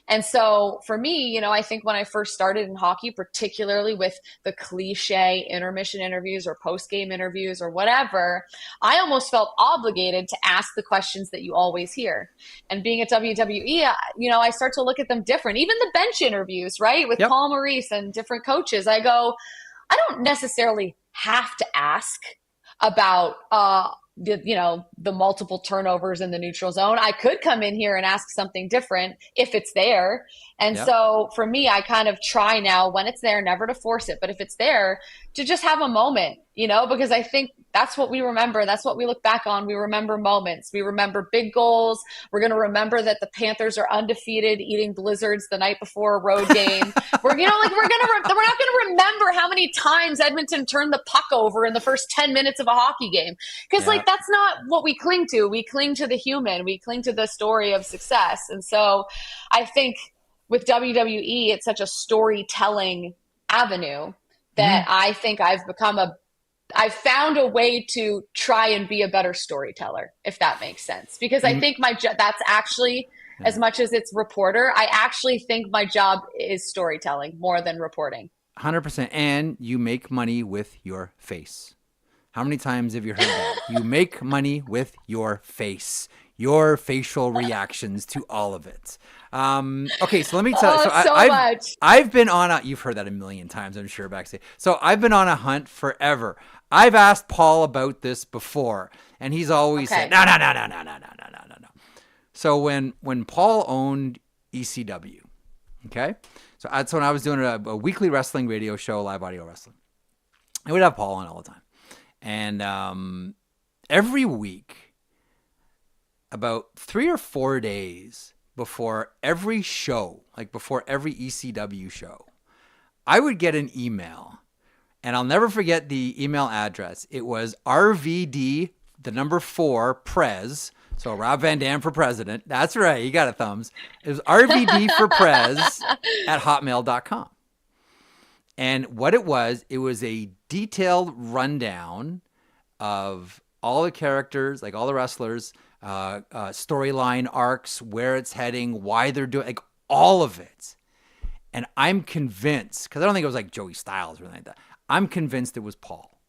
And so for me, you know, I think when I first started in hockey, particularly with the cliche intermission interviews or post-game interviews or whatever, I almost felt obligated to ask the questions that you always hear. And being at WWE, you know, I start to look at them different. Even the bench interviews, right, with Paul Maurice and different coaches, I go, I don't necessarily have to ask about the multiple turnovers in the neutral zone. I could come in here and ask something different if it's there. And so for me, I kind of try now when it's there, never to force it, but if it's there, to just have a moment, because I think that's what we remember. That's what we look back on. We remember moments. We remember big goals. We're going to remember that the Panthers are undefeated, eating blizzards the night before a road game. We're not going to remember how many times Edmonton turned the puck over in the first 10 minutes of a hockey game. Because that's not what we cling to. We cling to the human. We cling to the story of success. And so I think with WWE, it's such a storytelling avenue that I think I've found a way to try and be a better storyteller, if that makes sense. Because I think that's actually, as much as it's reporter, I actually think my job is storytelling more than reporting. 100%. And you make money with your face. How many times have you heard that? You make money with your face, your facial reactions to all of it. Okay, so let me tell you. I've been on you've heard that a million times, I'm sure, backstage. So I've been on a hunt forever. I've asked Paul about this before, and he's always said, no. So when Paul owned ECW, okay? So that's when I was doing a weekly wrestling radio show, live audio wrestling. I would have Paul on all the time. And every week, about 3 or 4 days before every show, like before every ECW show, I would get an email, and I'll never forget the email address. It was RVD, the number 4, Prez. So Rob Van Dam for president. That's right. You got a thumbs. It was RVD for Prez at hotmail.com. And what it was a detailed rundown of all the characters, like all the wrestlers, storyline arcs, where it's heading, why they're doing, like all of it. And I'm convinced, because I don't think it was like Joey Styles or anything like that. I'm convinced it was Paul.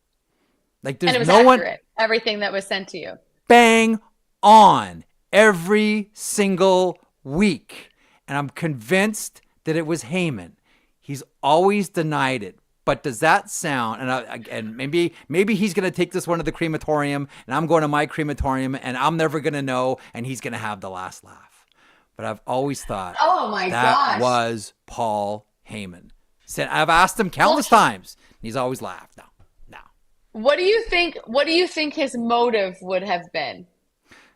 Like there's and it was no accurate, everything that was sent to you. Bang on every single week. And I'm convinced that it was Heyman. He's always denied it. But does that sound, and maybe he's going to take this one to the crematorium, and I'm going to my crematorium, and I'm never going to know, and he's going to have the last laugh. But I've always thought, oh my that was Paul Heyman. I've asked him countless times, and he's always laughed. No. What do you think his motive would have been?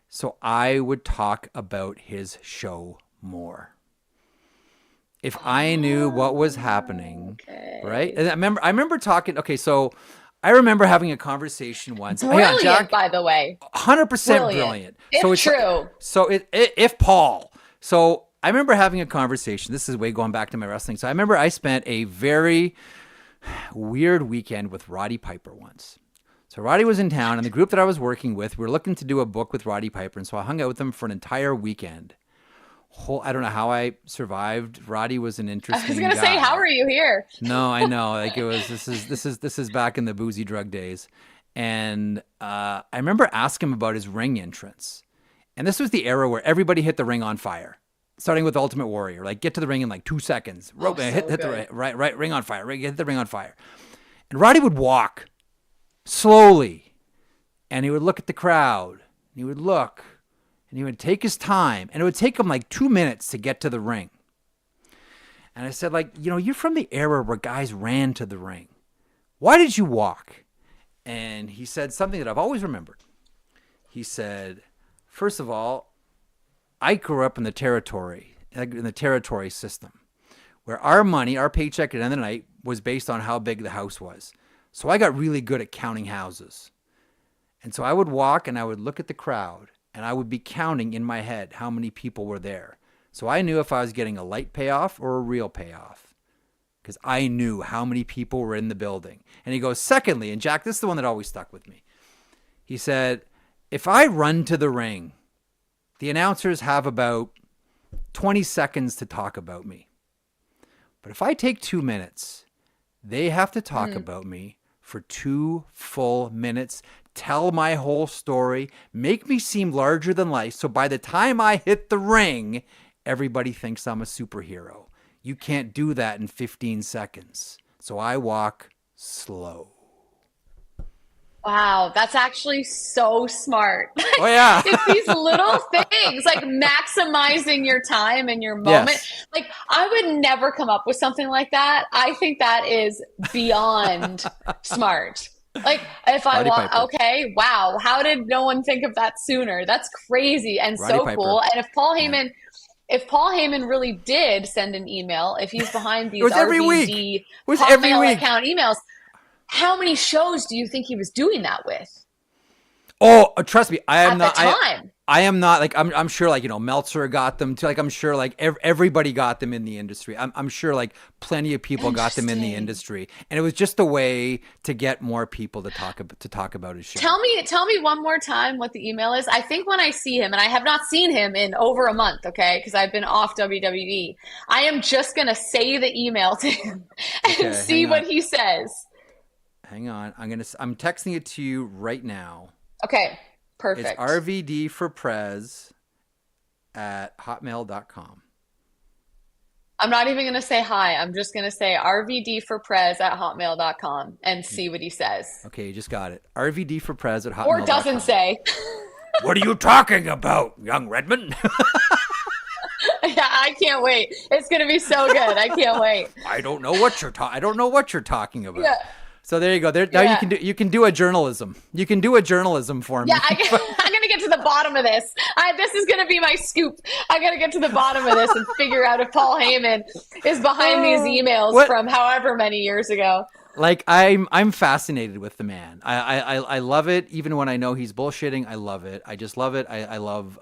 So I would talk about his show more. If I knew what was happening, right? And I remember talking. Okay, so I remember having a conversation once. Brilliant, Jack, by the way. 100% brilliant. If true. If Paul. So I remember having a conversation. This is way going back to my wrestling. So I remember I spent a very weird weekend with Roddy Piper once. So Roddy was in town, and the group that I was working with, we were looking to do a book with Roddy Piper, and so I hung out with him for an entire weekend. I don't know how I survived. Roddy was an interesting guy. I was going to say, how are you here? No, I know. Like it was. This is back in the boozy drug days, and I remember asking him about his ring entrance, and this was the era where everybody hit the ring on fire, starting with Ultimate Warrior. Like get to the ring in like 2 seconds. Hit the right ring on fire. Hit the ring on fire, and Roddy would walk slowly, and he would look at the crowd. And he would look. And he would take his time, and it would take him like 2 minutes to get to the ring. And I said, like, you're from the era where guys ran to the ring. Why did you walk? And he said something that I've always remembered. He said, first of all, I grew up in the territory system, where our money, our paycheck at the end of the night was based on how big the house was. So I got really good at counting houses. And so I would walk and I would look at the crowd. And I would be counting in my head how many people were there. So I knew if I was getting a light payoff or a real payoff. Because I knew how many people were in the building. And he goes, secondly, and Jack, this is the one that always stuck with me. He said, if I run to the ring, the announcers have about 20 seconds to talk about me. But if I take 2 minutes, they have to talk about me for 2 full minutes. Tell my whole story, make me seem larger than life. So by the time I hit the ring, everybody thinks I'm a superhero. You can't do that in 15 seconds. So I walk slow. Wow, that's actually so smart. Oh yeah. It's these little things, like maximizing your time and your moment. Yes. Like, I would never come up with something like that. I think that is beyond smart. Like, if I Roddy want, Piper. okay, wow, how did no one think of that sooner? That's crazy and Roddy so Piper. cool. And Yeah. if Paul Heyman really did send an email, if he's behind these was every week. RVD It was every Hotmail week. account emails, how many shows do you think he was doing that with Oh, trust me, I am at not. the time? I am not like I'm sure like Meltzer got them too. Like I'm sure like everybody got them in the industry. I'm sure like plenty of people got them in the Interesting. industry, and it was just a way to get more people to talk about his show. Tell me one more time what the email is. I think when I see him, and I have not seen him in over a month, okay, because I've been off WWE, I am just gonna say the email to him and Okay, see hang what on. he says. Hang on, I'm texting it to you right now. Okay, It's perfect. RVD for Prez at hotmail.com. I'm not even gonna say hi. I'm just gonna say RVD for Prez at hotmail.com and see what he says. Okay, you just got it. RVD for Prez at Or hotmail.com. doesn't say. What are you talking about, young Redmond? Yeah, I can't wait. It's gonna be so good. I can't wait. I don't know what you're talking. I don't know what you're talking about. Yeah. So there you go. There now Yeah. you can do a journalism. You can do a journalism for me. Yeah, I'm gonna get to the bottom of this. This is gonna be my scoop. I gotta get to the bottom of this and figure out if Paul Heyman is behind these emails What? from however many years ago. Like I'm fascinated with the man. I love it. Even when I know he's bullshitting, I love it. I just love it. I love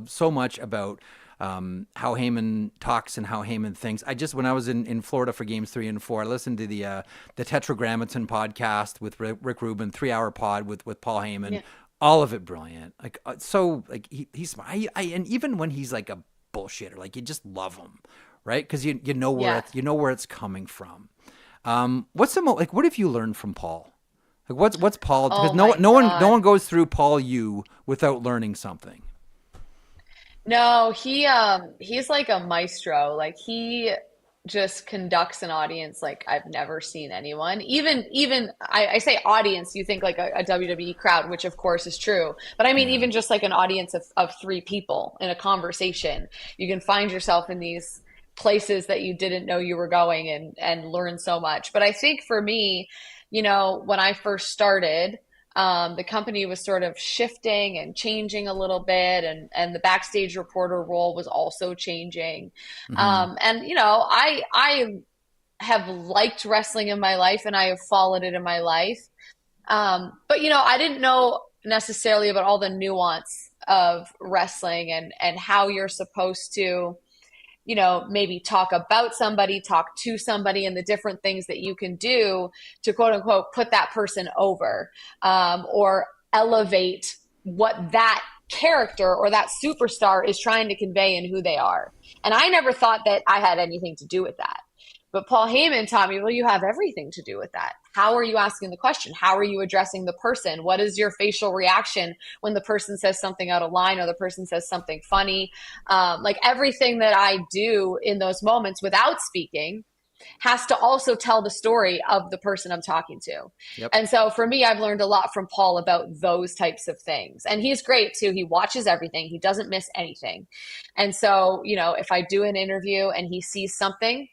so much about how Heyman talks and how Heyman thinks. When I was in Florida for games 3 and 4, I listened to the Tetragrammaton podcast with Rick Rubin, 3-hour pod with Paul Heyman. Yeah. All of it brilliant. Like so like he's and even when he's like a bullshitter, like you just love him, right? Because you know where Yeah. it's coming from. What's what have you learned from Paul? Like what's Paul? Because Oh my no God. one goes through Paul you without learning something. No, he's like a maestro. Like, he just conducts an audience like I've never seen anyone. Even I say audience, you think like a WWE crowd, which of course is true. But I mean, Yeah. even just like an audience of three people in a conversation, you can find yourself in these places that you didn't know you were going and learn so much. But I think for me, when I first started, the company was sort of shifting and changing a little bit, and the backstage reporter role was also changing. Mm-hmm. And I have liked wrestling in my life, and I have followed it in my life. But I didn't know necessarily about all the nuance of wrestling and how you're supposed to maybe talk about somebody, talk to somebody, and the different things that you can do to quote unquote put that person over, or elevate what that character or that superstar is trying to convey and who they are. And I never thought that I had anything to do with that. But Paul Heyman taught me, well, you have everything to do with that. How are you asking the question? How are you addressing the person? What is your facial reaction when the person says something out of line or the person says something funny? Like, everything that I do in those moments without speaking has to also tell the story of the person I'm talking to. Yep. And so for me, I've learned a lot from Paul about those types of things. And he's great too. He watches everything. He doesn't miss anything. And so, if I do an interview and he sees something,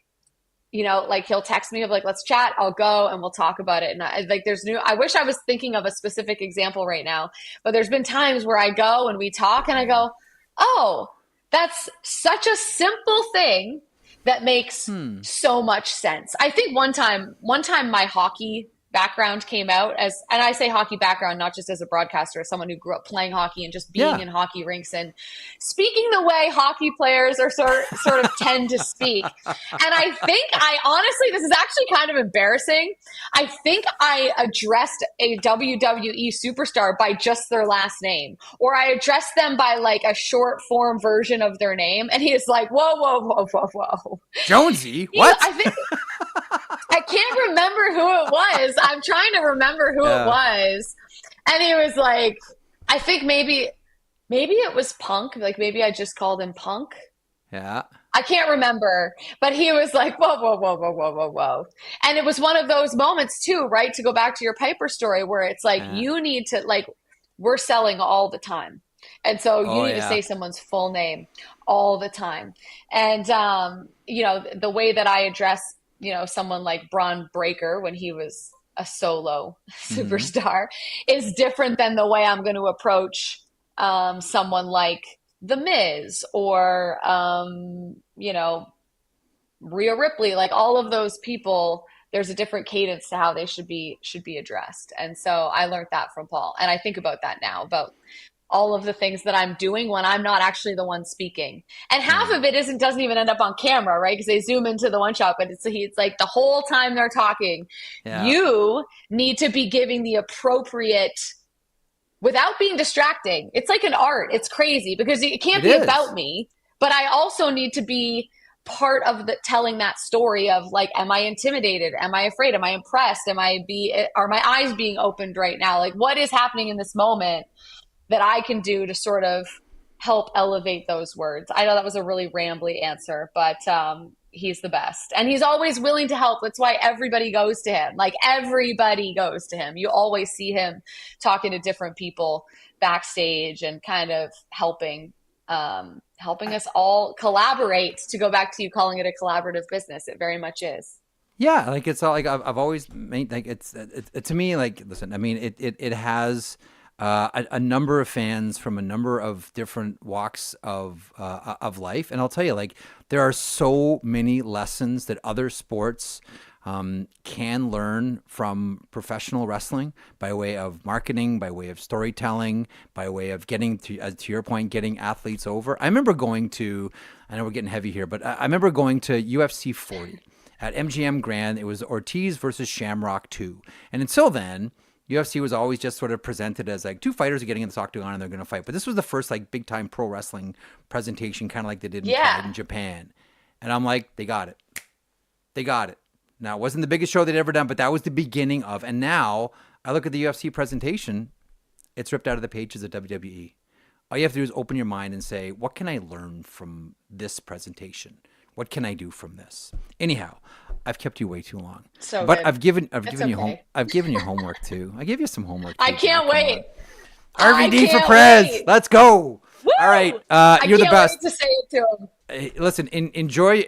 like, he'll text me of like, let's chat, I'll go and we'll talk about it. And I wish I was thinking of a specific example right now, but there's been times where I go and we talk and I go, oh, that's such a simple thing that makes so much sense. I think one time my hockey background came out and I say hockey background, not just as a broadcaster, as someone who grew up playing hockey and just being in hockey rinks and speaking the way hockey players are sort of tend to speak. And I think this is actually kind of embarrassing. I think I addressed a WWE superstar by just their last name, or I addressed them by like a short form version of their name. And he is like, whoa, whoa, whoa, whoa, whoa. Jonesy, what? I think I can't remember who it was. I'm trying to remember who it was. And he was like, I think maybe it was Punk. Like, maybe I just called him Punk. Yeah. I can't remember, but he was like, whoa, whoa, whoa, whoa, whoa, whoa, whoa. And it was one of those moments too, right? To go back to your Piper story where it's like, you need to, like, we're selling all the time. And so you need to say someone's full name all the time. And, the way that I address, someone like Braun Breaker when he was a solo superstar is different than the way I'm going to approach someone like The Miz or, Rhea Ripley, like all of those people, there's a different cadence to how they should be addressed. And so I learned that from Paul. And I think about that now, about all of the things that I'm doing when I'm not actually the one speaking. And half of it doesn't even end up on camera, right? Because they zoom into the one shot, but it's like the whole time they're talking, you need to be giving the appropriate, without being distracting. It's like an art. It's crazy because it can't be about me, but I also need to be part of the telling that story of like, am I intimidated? Am I afraid? Am I impressed? Are my eyes being opened right now? Like, what is happening in this moment that I can do to sort of help elevate those words? I know that was a really rambly answer, but he's the best. And he's always willing to help. That's why everybody goes to him. Like, everybody goes to him. You always see him talking to different people backstage and kind of helping us all collaborate. To go back to you calling it a collaborative business, it very much is. Yeah, like it's all like I've always made like it's to me, like, listen, I mean it has a number of fans from a number of different walks of life, and I'll tell you, like, there are so many lessons that other sports can learn from professional wrestling by way of marketing, by way of storytelling, by way of getting to your point, getting athletes over. I remember going to, I know we're getting heavy here, but I remember going to UFC 40 at MGM Grand. It was Ortiz versus Shamrock 2. And until then, UFC was always just sort of presented as like two fighters are getting in the octagon and they're going to fight. But this was the first like big time pro wrestling presentation, kind of like they did in Japan. And I'm like, they got it. They got it. Now, it wasn't the biggest show they'd ever done, but that was the beginning of. And now I look at the UFC presentation, it's ripped out of the pages of WWE. All you have to do is open your mind and say, what can I learn from this presentation? What can I do from this? Anyhow, I've kept you way too long. So but good. I've given you homework too. I gave you some homework too. I can't wait. RVD for Prez. Let's go. Woo! All right. You're the best. I can't wait to say it to him. Listen, enjoy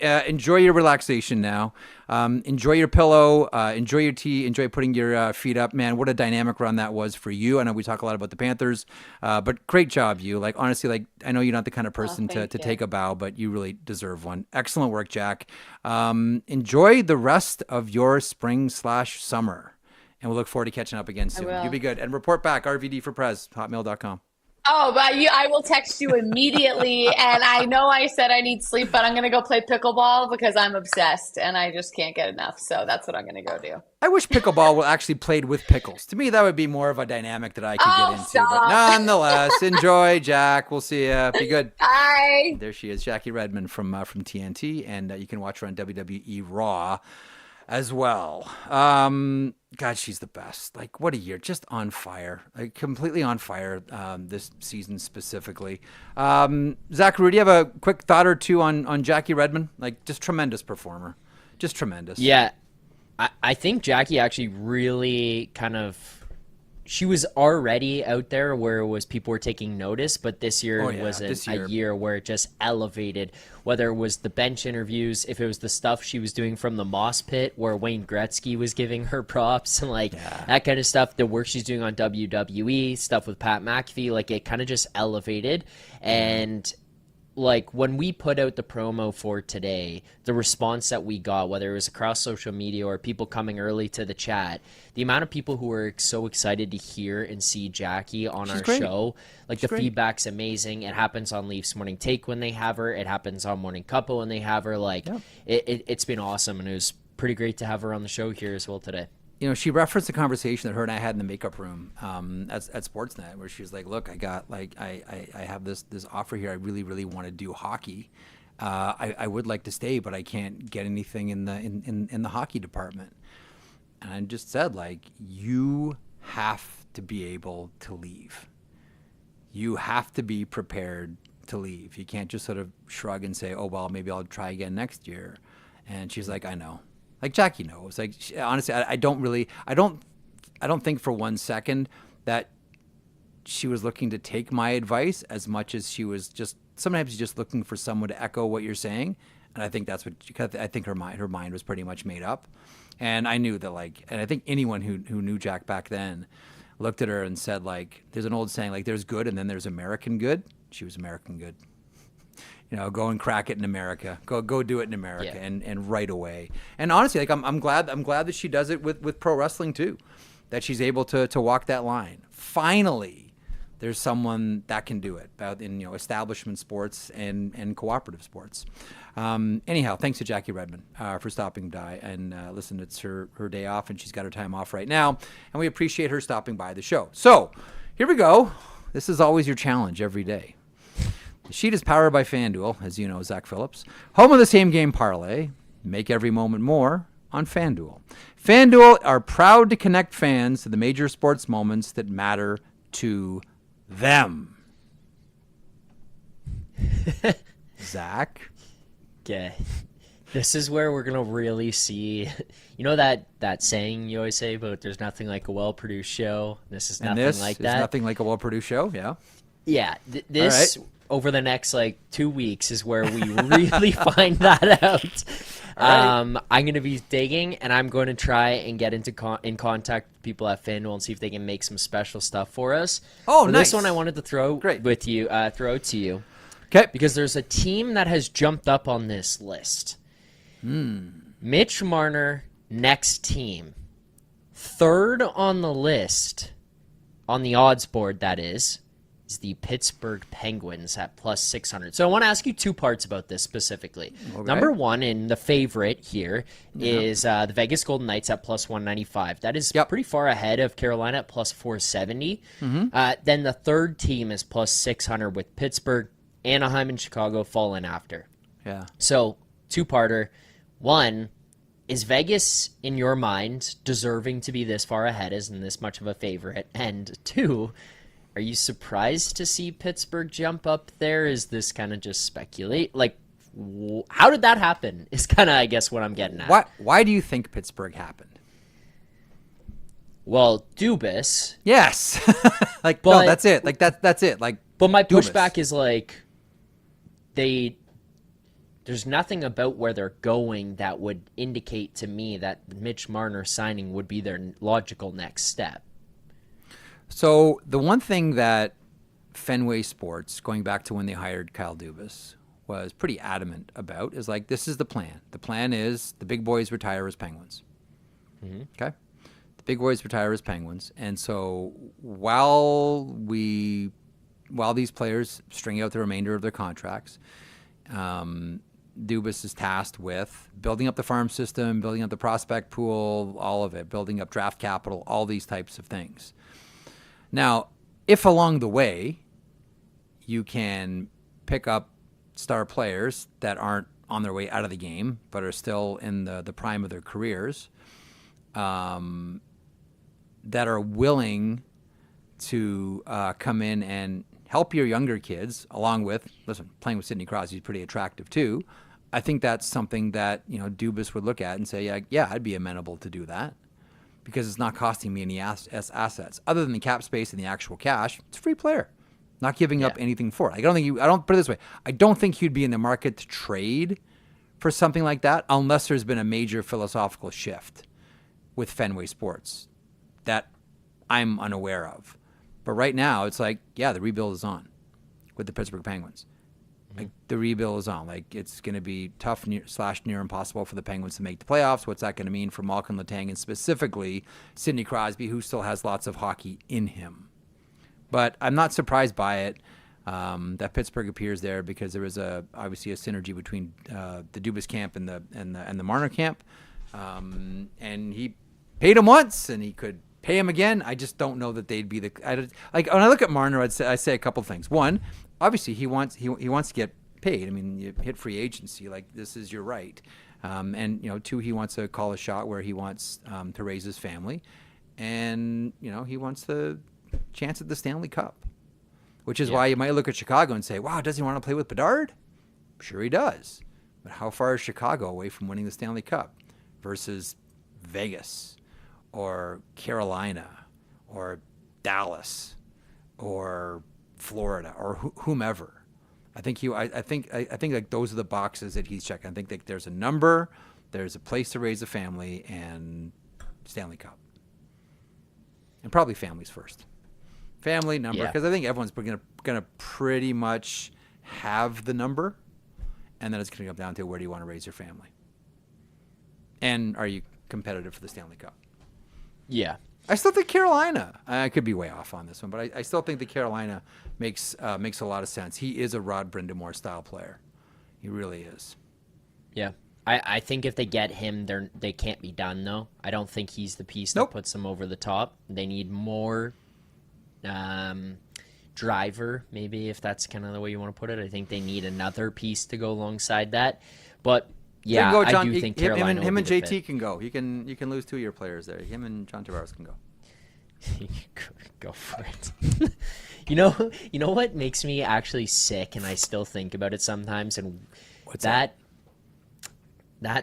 your relaxation now. Enjoy your pillow. Enjoy your tea. Enjoy putting your feet up. Man, what a dynamic run that was for you. I know we talk a lot about the Panthers, but great job, you. Like, honestly, like, I know you're not the kind of person to take a bow, but you really deserve one. Excellent work, Jack. Enjoy the rest of your spring/summer, and we'll look forward to catching up again soon. You'll be good. And report back, RVD for Prez, hotmail.com. Oh, but I will text you immediately. And I know I said I need sleep, but I'm going to go play pickleball because I'm obsessed and I just can't get enough. So that's what I'm going to go do. I wish pickleball were actually played with pickles. To me, that would be more of a dynamic that I could get into. Stop. But nonetheless, enjoy, Jack. We'll see you. Be good. Bye. There she is, Jackie Redmond from TNT. And you can watch her on WWE Raw as well. God, she's the best. Like, what a year. Just on fire. Like, completely on fire this season specifically. Zachary, do you have a quick thought or two on Jackie Redmond? Like, just tremendous performer. Just tremendous. Yeah. I think Jackie actually really kind of... She was already out there where it was people were taking notice, but this year was a year where it just elevated, whether it was the bench interviews, if it was the stuff she was doing from the moss pit where Wayne Gretzky was giving her props and that kind of stuff, the work she's doing on WWE, stuff with Pat McAfee, like it kind of just elevated. And like when we put out the promo for today, the response that we got, whether it was across social media or people coming early to the chat, the amount of people who were so excited to hear and see Jackie on our show, like the feedback's amazing. It happens on Leafs Morning Take when they have her. It happens on Morning Couple when they have her. Like it's been awesome, and it was pretty great to have her on the show here as well today. You know, she referenced a conversation that her and I had in the makeup room at Sportsnet, where she was like, "Look, I got like I have this offer here. I really, really want to do hockey. I would like to stay, but I can't get anything in the hockey department." And I just said, like, you have to be able to leave. You have to be prepared to leave. You can't just sort of shrug and say, oh, well, maybe I'll try again next year. And she's like, I know. Like Jackie knows. Like, honestly, I don't think for one second that she was looking to take my advice as much as she was sometimes just looking for someone to echo what you're saying. And I think that's I think her mind was pretty much made up. And I knew that, like, and I think anyone who knew Jack back then looked at her and said, like, there's an old saying, like, there's good and then there's American good. She was American good. Go and crack it in America. Go do it in America, and right away. And honestly, like, I'm glad that she does it with pro wrestling too, that she's able to walk that line. Finally, there's someone that can do it in establishment sports and cooperative sports. Anyhow, thanks to Jackie Redmond for stopping by. And listen, it's her day off, and she's got her time off right now, and we appreciate her stopping by the show. So here we go. This is always your challenge every day. The sheet is powered by FanDuel, as you know, Zach Phillips. Home of the same game parlay. Make every moment more on FanDuel. FanDuel are proud to connect fans to the major sports moments that matter to them. Zach? Okay. This is where we're going to really see, that saying you always say about there's nothing like a well-produced show. This is nothing like that. This is nothing like a well-produced show, yeah. Yeah. This, over the next, 2 weeks, is where we really find that out. I'm going to be digging, and I'm going to try and get in contact with people at FanDuel and see if they can make some special stuff for us. Oh, for nice. This one I wanted to throw out to you. Okay. Because there's a team that has jumped up on this list. Mitch Marner, next team. Third on the list, on the odds board, that is the Pittsburgh Penguins at plus 600. So I want to ask you two parts about this specifically. Okay. Number one, and the favorite here, is the Vegas Golden Knights at plus 195. That is pretty far ahead of Carolina at plus 470. Then the third team is plus 600 with Pittsburgh, Anaheim, and Chicago falling after. Yeah. So, two-parter. One, is Vegas, in your mind, deserving to be this far ahead as in this much of a favorite? And two, are you surprised to see Pittsburgh jump up there? Is this kind of just speculate? Like, how did that happen? Is kind of, I guess, what I'm getting at. Why do you think Pittsburgh happened? Well, Dubas. Yes. No, that's it. That's it. But my Dubas. pushback is there's nothing about where they're going that would indicate to me that Mitch Marner signing would be their logical next step. So the one thing that Fenway Sports, going back to when they hired Kyle Dubas, was pretty adamant about is this is the plan. The plan is the big boys retire as Penguins. Okay? The big boys retire as Penguins. And so while these players string out the remainder of their contracts, Dubas is tasked with building up the farm system, building up the prospect pool, all of it, building up draft capital, all these types of things. Now, if along the way you can pick up star players that aren't on their way out of the game but are still in the prime of their careers, that are willing to come in and help your younger kids, along with, playing with Sidney Crosby is pretty attractive too. I think that's something that Dubas would look at and say, yeah, I'd be amenable to do that. Because it's not costing me any assets other than the cap space and the actual cash. It's a free player, not giving up anything for it. I don't put it this way. I don't think he'd be in the market to trade for something like that unless there's been a major philosophical shift with Fenway Sports that I'm unaware of. But right now, it's the rebuild is on with the Pittsburgh Penguins. The rebuild is on. It's going to be tough / near impossible for the Penguins to make the playoffs. What's that going to mean for Malcolm Letang and specifically Sidney Crosby, who still has lots of hockey in him? But I'm not surprised by it that Pittsburgh appears there because there is obviously a synergy between the Dubas camp and the Marner camp, and he paid him once and he could pay him again. I just don't know that they'd be when I look at Marner, I say a couple things. One, obviously he wants to get paid. I mean, you hit free agency, this is your right. And two, he wants to call a shot where he wants to raise his family, and he wants the chance at the Stanley Cup. which is why you might look at Chicago and say, wow, does he want to play with Bedard? Sure he does. But how far is Chicago away from winning the Stanley Cup versus Vegas or Carolina or Dallas or Florida or whomever? I think like those are the boxes that he's checking. I think that there's a number, there's a place to raise a family, and Stanley Cup. And probably families first. Family, number, because I think everyone's going to pretty much have the number, and then it's going to come down to where do you want to raise your family. And are you competitive for the Stanley Cup? Yeah. I still think Carolina. I could be way off on this one, but I still think that Carolina makes a lot of sense. He is a Rod Brind'Amour style player. He really is. Yeah. I think if they get him, they can't be done, though. I don't think he's the piece that puts them over the top. They need more driver, maybe, if that's kind of the way you want to put it. I think they need another piece to go alongside that. But yeah, go, John, I do think Carolina him and JT fit. can go. You can lose 2 of your players there. Him and John Tavares can go. Go for it. You know what makes me actually sick, and I still think about it sometimes, and What's that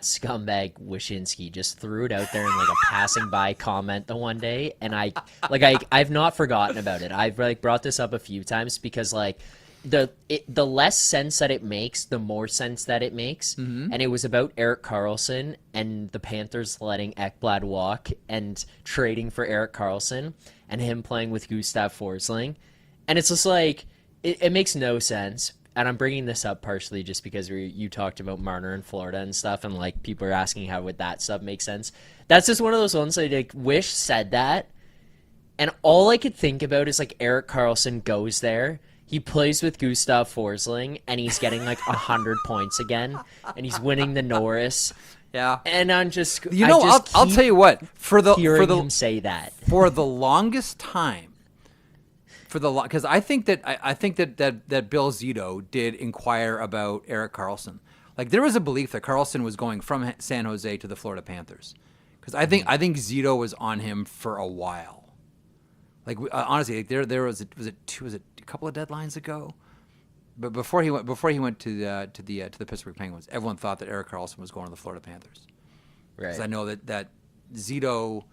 scumbag Wyshynski just threw it out there in like a passing by comment the one day, and I've not forgotten about it. I've like brought this up a few times because like the less sense that it makes, the more sense that it makes. Mm-hmm. And it was about Erik Karlsson and the Panthers letting Ekblad walk and trading for Erik Karlsson and him playing with Gustav Forsling. And it's just like, it makes no sense. And I'm bringing this up partially just because you talked about Marner in Florida and stuff, and like people are asking how would that sub make sense. That's just one of those ones I like wish said that. And all I could think about is like Erik Karlsson goes there, he plays with Gustav Forsling, and he's getting like 100 points again, and he's winning the Norris. Yeah, and I'm just I'll tell you what, hearing him say that for the longest time. Because I think that Bill Zito did inquire about Erik Karlsson. Like there was a belief that Karlsson was going from San Jose to the Florida Panthers. Because I think Zito was on him for a while. Like honestly, like there was it a couple of deadlines ago, but before he went to the Pittsburgh Penguins, everyone thought that Erik Karlsson was going to the Florida Panthers. Right. Because I know that Zito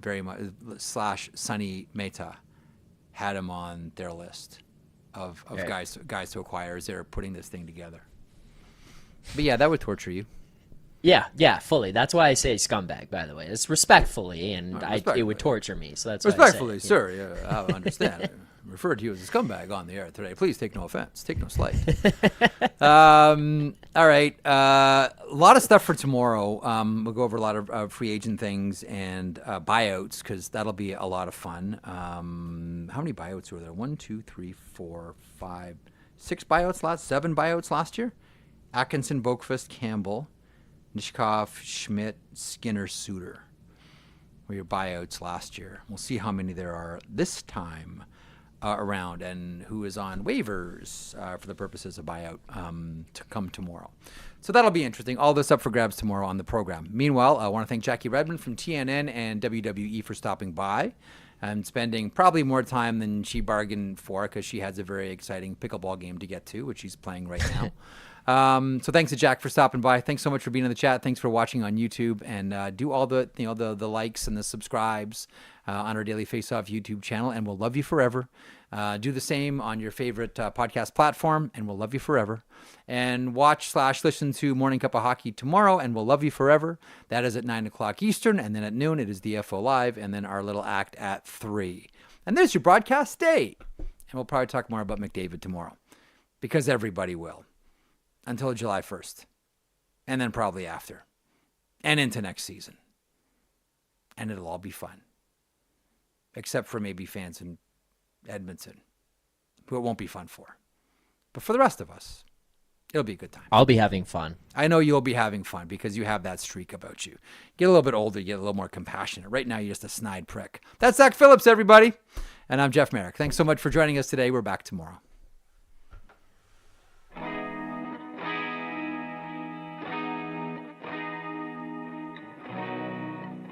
very much / Sonny Mehta had him on their list of guys to acquire as they're putting this thing together. But yeah, that would torture you. Yeah, fully. That's why I say scumbag, by the way. It's respectfully, and it would torture me. So that's respectfully, why I say, sir. Yeah, I understand. I referred to you as a scumbag on the air today. Please take no offense. Take no slight. All right. A lot of stuff for tomorrow. We'll go over a lot of free agent things and buyouts because that'll be a lot of fun. How many buyouts were there? 1, 2, 3, 4, 5, 6 buyouts 7 buyouts last year. Atkinson, Boqvist, Campbell, Nishkov, Schmidt, Skinner, Suter were your buyouts last year. We'll see how many there are this time around and who is on waivers for the purposes of buyout to come tomorrow. So that'll be interesting. All this up for grabs tomorrow on the program. Meanwhile, I want to thank Jackie Redmond from TNN and WWE for stopping by and spending probably more time than she bargained for because she has a very exciting pickleball game to get to, which she's playing right now. So thanks to Jack for stopping by. Thanks so much for being in the chat. Thanks for watching on YouTube, and do all the the likes and the subscribes on our Daily Faceoff YouTube channel, and we'll love you forever. Do the same on your favorite podcast platform, and we'll love you forever. And watch/listen to Morning Cup of Hockey tomorrow, and we'll love you forever. That is at 9 o'clock Eastern, and then at noon it is DFO Live, and then our little act at 3. And there's your broadcast day. And we'll probably talk more about McDavid tomorrow, because everybody will. Until July 1st. And then probably after. And into next season. And it'll all be fun. Except for maybe fans in Edmonton, who it won't be fun for. But for the rest of us, it'll be a good time. I'll be having fun. I know you'll be having fun because you have that streak about you. Get a little bit older, you get a little more compassionate. Right now, you're just a snide prick. That's Zach Phillips, everybody. And I'm Jeff Marek. Thanks so much for joining us today. We're back tomorrow.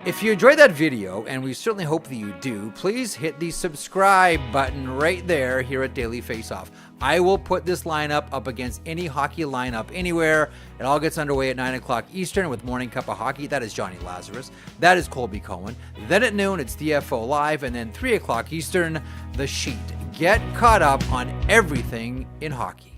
If you enjoyed that video, and we certainly hope that you do, please hit the subscribe button right there here at Daily Faceoff. I will put this lineup up against any hockey lineup anywhere. It all gets underway at 9 o'clock Eastern with Morning Cup of Hockey. That is Johnny Lazarus. That is Colby Cohen. Then at noon, it's DFO Live. And then 3 o'clock Eastern, The Sheet. Get caught up on everything in hockey.